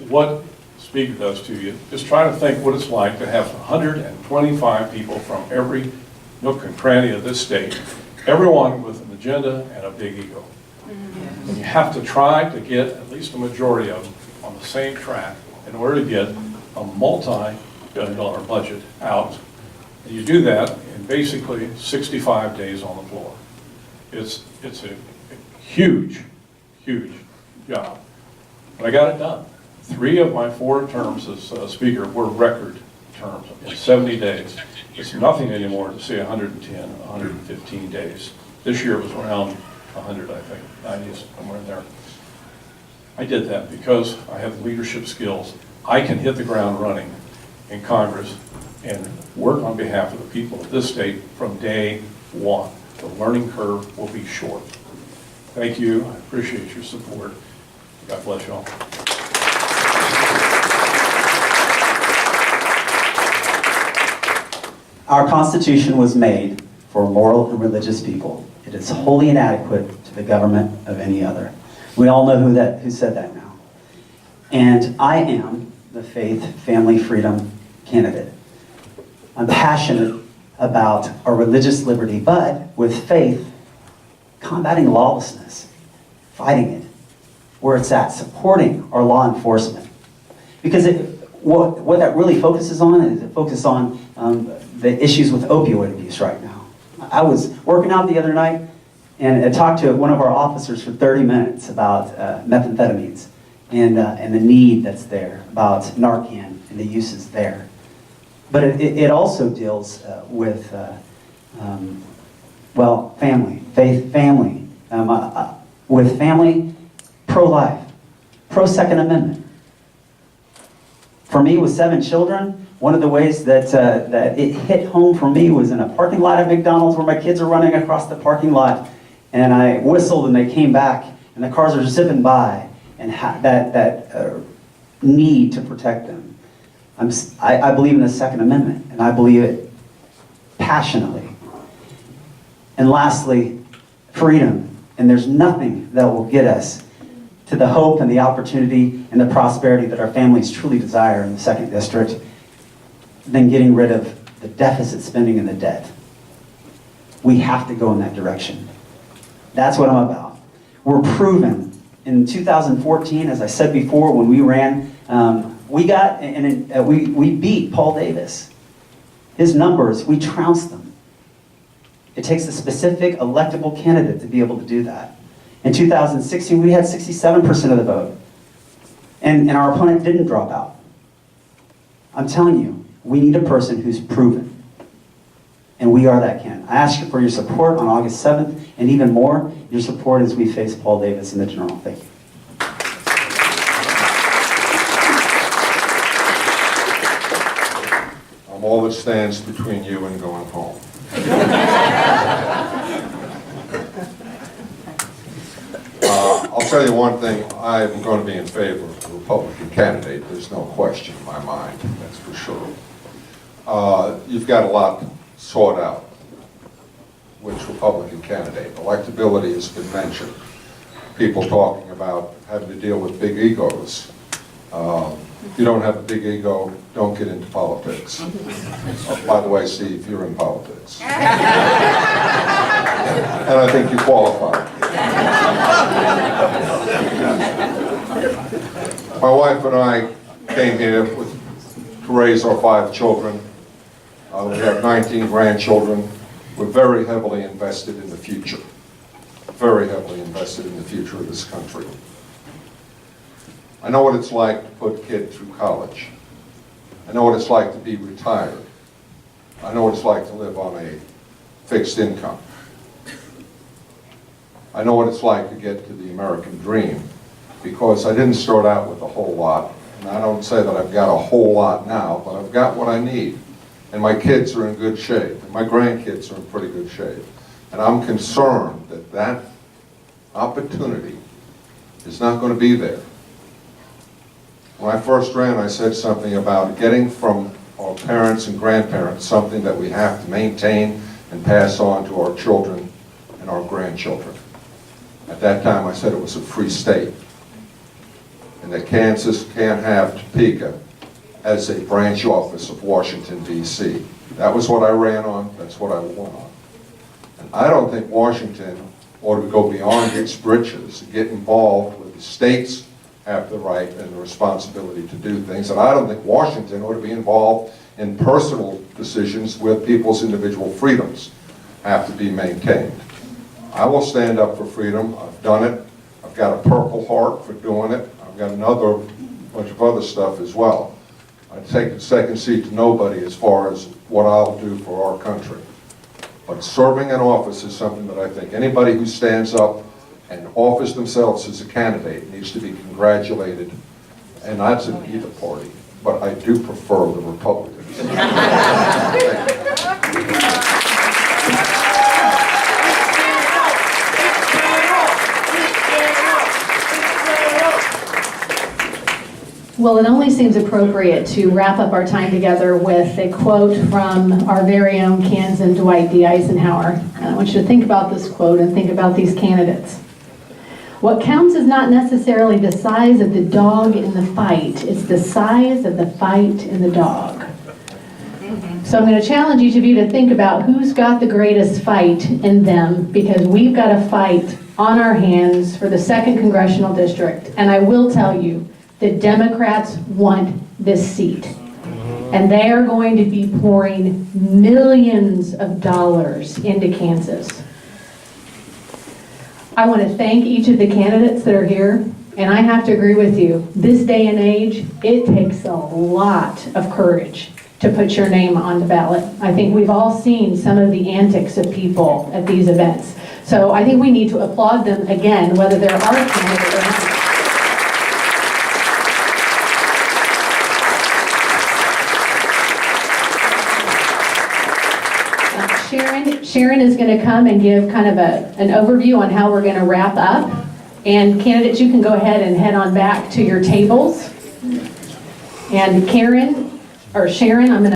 Speaker 5: what Speaker does to you, just try to think what it's like to have 125 people from every nook and cranny of this state, everyone with an agenda and a big ego. And you have to try to get at least a majority of them on the same track in order to get a multi-billion-dollar budget out. And you do that in basically 65 days on the floor. It's a huge, huge job. But I got it done. 3 of my 4 terms as Speaker were record terms in 70 days. It's nothing anymore to say 110, 115 days. This year it was around 100, I think, 90, somewhere in there. I did that because I have leadership skills. I can hit the ground running in Congress and work on behalf of the people of this state from day one. The learning curve will be short. Thank you. I appreciate your support. God bless you all.
Speaker 4: Our Constitution was made for moral and religious people. It is wholly inadequate to the government of any other. We all know who said that now. And I am the faith, family, freedom candidate. I'm passionate about our religious liberty, but with faith, combating lawlessness, fighting it, where it's at, supporting our law enforcement. Because what that really focuses on is it focuses on the issues with opioid abuse right now. I was working out the other night and I talked to one of our officers for 30 minutes about methamphetamines and the need that's there, about Narcan and the uses there. But it also deals with, well, family, faith, family, with family, pro-life, pro-Second Amendment. For me, with 7 children, one of the ways that it hit home for me was in a parking lot at McDonald's where my kids are running across the parking lot, and I whistled and they came back, and the cars are zipping by, and that need to protect them. I believe in the Second Amendment, and I believe it passionately. And lastly, freedom. And there's nothing that will get us to the hope and the opportunity and the prosperity that our families truly desire in the 2nd District than getting rid of the deficit spending and the debt. We have to go in that direction. That's what I'm about. We're proven. In 2014, as I said before, when we ran, we beat Paul Davis. His numbers, we trounced them. It takes a specific electable candidate to be able to do that. In 2016, we had 67% of the vote. And our opponent didn't drop out. I'm telling you, we need a person who's proven. And we are that candidate. I ask you for your support on August 7th, and even more, your support as we face Paul Davis in the general. Thank you.
Speaker 2: I'm all that stands between you and going home. I'll tell you one thing, I'm going to be in favor of the Republican candidate. There's no question in my mind, that's for sure. You've got a lot sought out. Which Republican candidate? Electability has been mentioned. People talking about having to deal with big egos. If you don't have a big ego, don't get into politics. By the way, Steve, you're in politics. And I think you qualify. My wife and I came here to raise our 5 children. We have 19 grandchildren. We're very heavily invested in the future. Very heavily invested in the future of this country. I know what it's like to put a kid through college. I know what it's like to be retired. I know what it's like to live on a fixed income. I know what it's like to get to the American dream, because I didn't start out with a whole lot, and I don't say that I've got a whole lot now, but I've got what I need. And my kids are in good shape, and my grandkids are in pretty good shape. And I'm concerned that that opportunity is not going to be there. When I first ran, I said something about getting from our parents and grandparents something that we have to maintain and pass on to our children and our grandchildren. At that time, I said it was a free state, and that Kansas can't have Topeka as a branch office of Washington, D.C. That was what I ran on, that's what I won on. And I don't think Washington ought to go beyond its britches, get involved with the states have the right and the responsibility to do things. And I don't think Washington ought to be involved in personal decisions where people's individual freedoms have to be maintained. I will stand up for freedom. I've done it. I've got a Purple Heart for doing it. I've got another bunch of other stuff as well. I take a second seat to nobody as far as what I'll do for our country. But serving in office is something that I think anybody who stands up and offers themselves as a candidate needs to be congratulated. And that's in either party, but I do prefer the Republicans.
Speaker 1: Well, it only seems appropriate to wrap up our time together with a quote from our very own Kansan Dwight D. Eisenhower. And I want you to think about this quote and think about these candidates. What counts is not necessarily the size of the dog in the fight, it's the size of the fight in the dog. So I'm going to challenge each of you to think about who's got the greatest fight in them, because we've got a fight on our hands for the 2nd Congressional District. And I will tell you, the Democrats want this seat. And they are going to be pouring millions of dollars into Kansas. I want to thank each of the candidates that are here, and I have to agree with you. This day and age, it takes a lot of courage to put your name on the ballot. I think we've all seen some of the antics of people at these events. So I think we need to applaud them again, whether they're our candidate or not. Sharon is going to come and give kind of an overview on how we're going to wrap up. And candidates, you can go ahead and head on back to your tables. And Sharon, I'm going to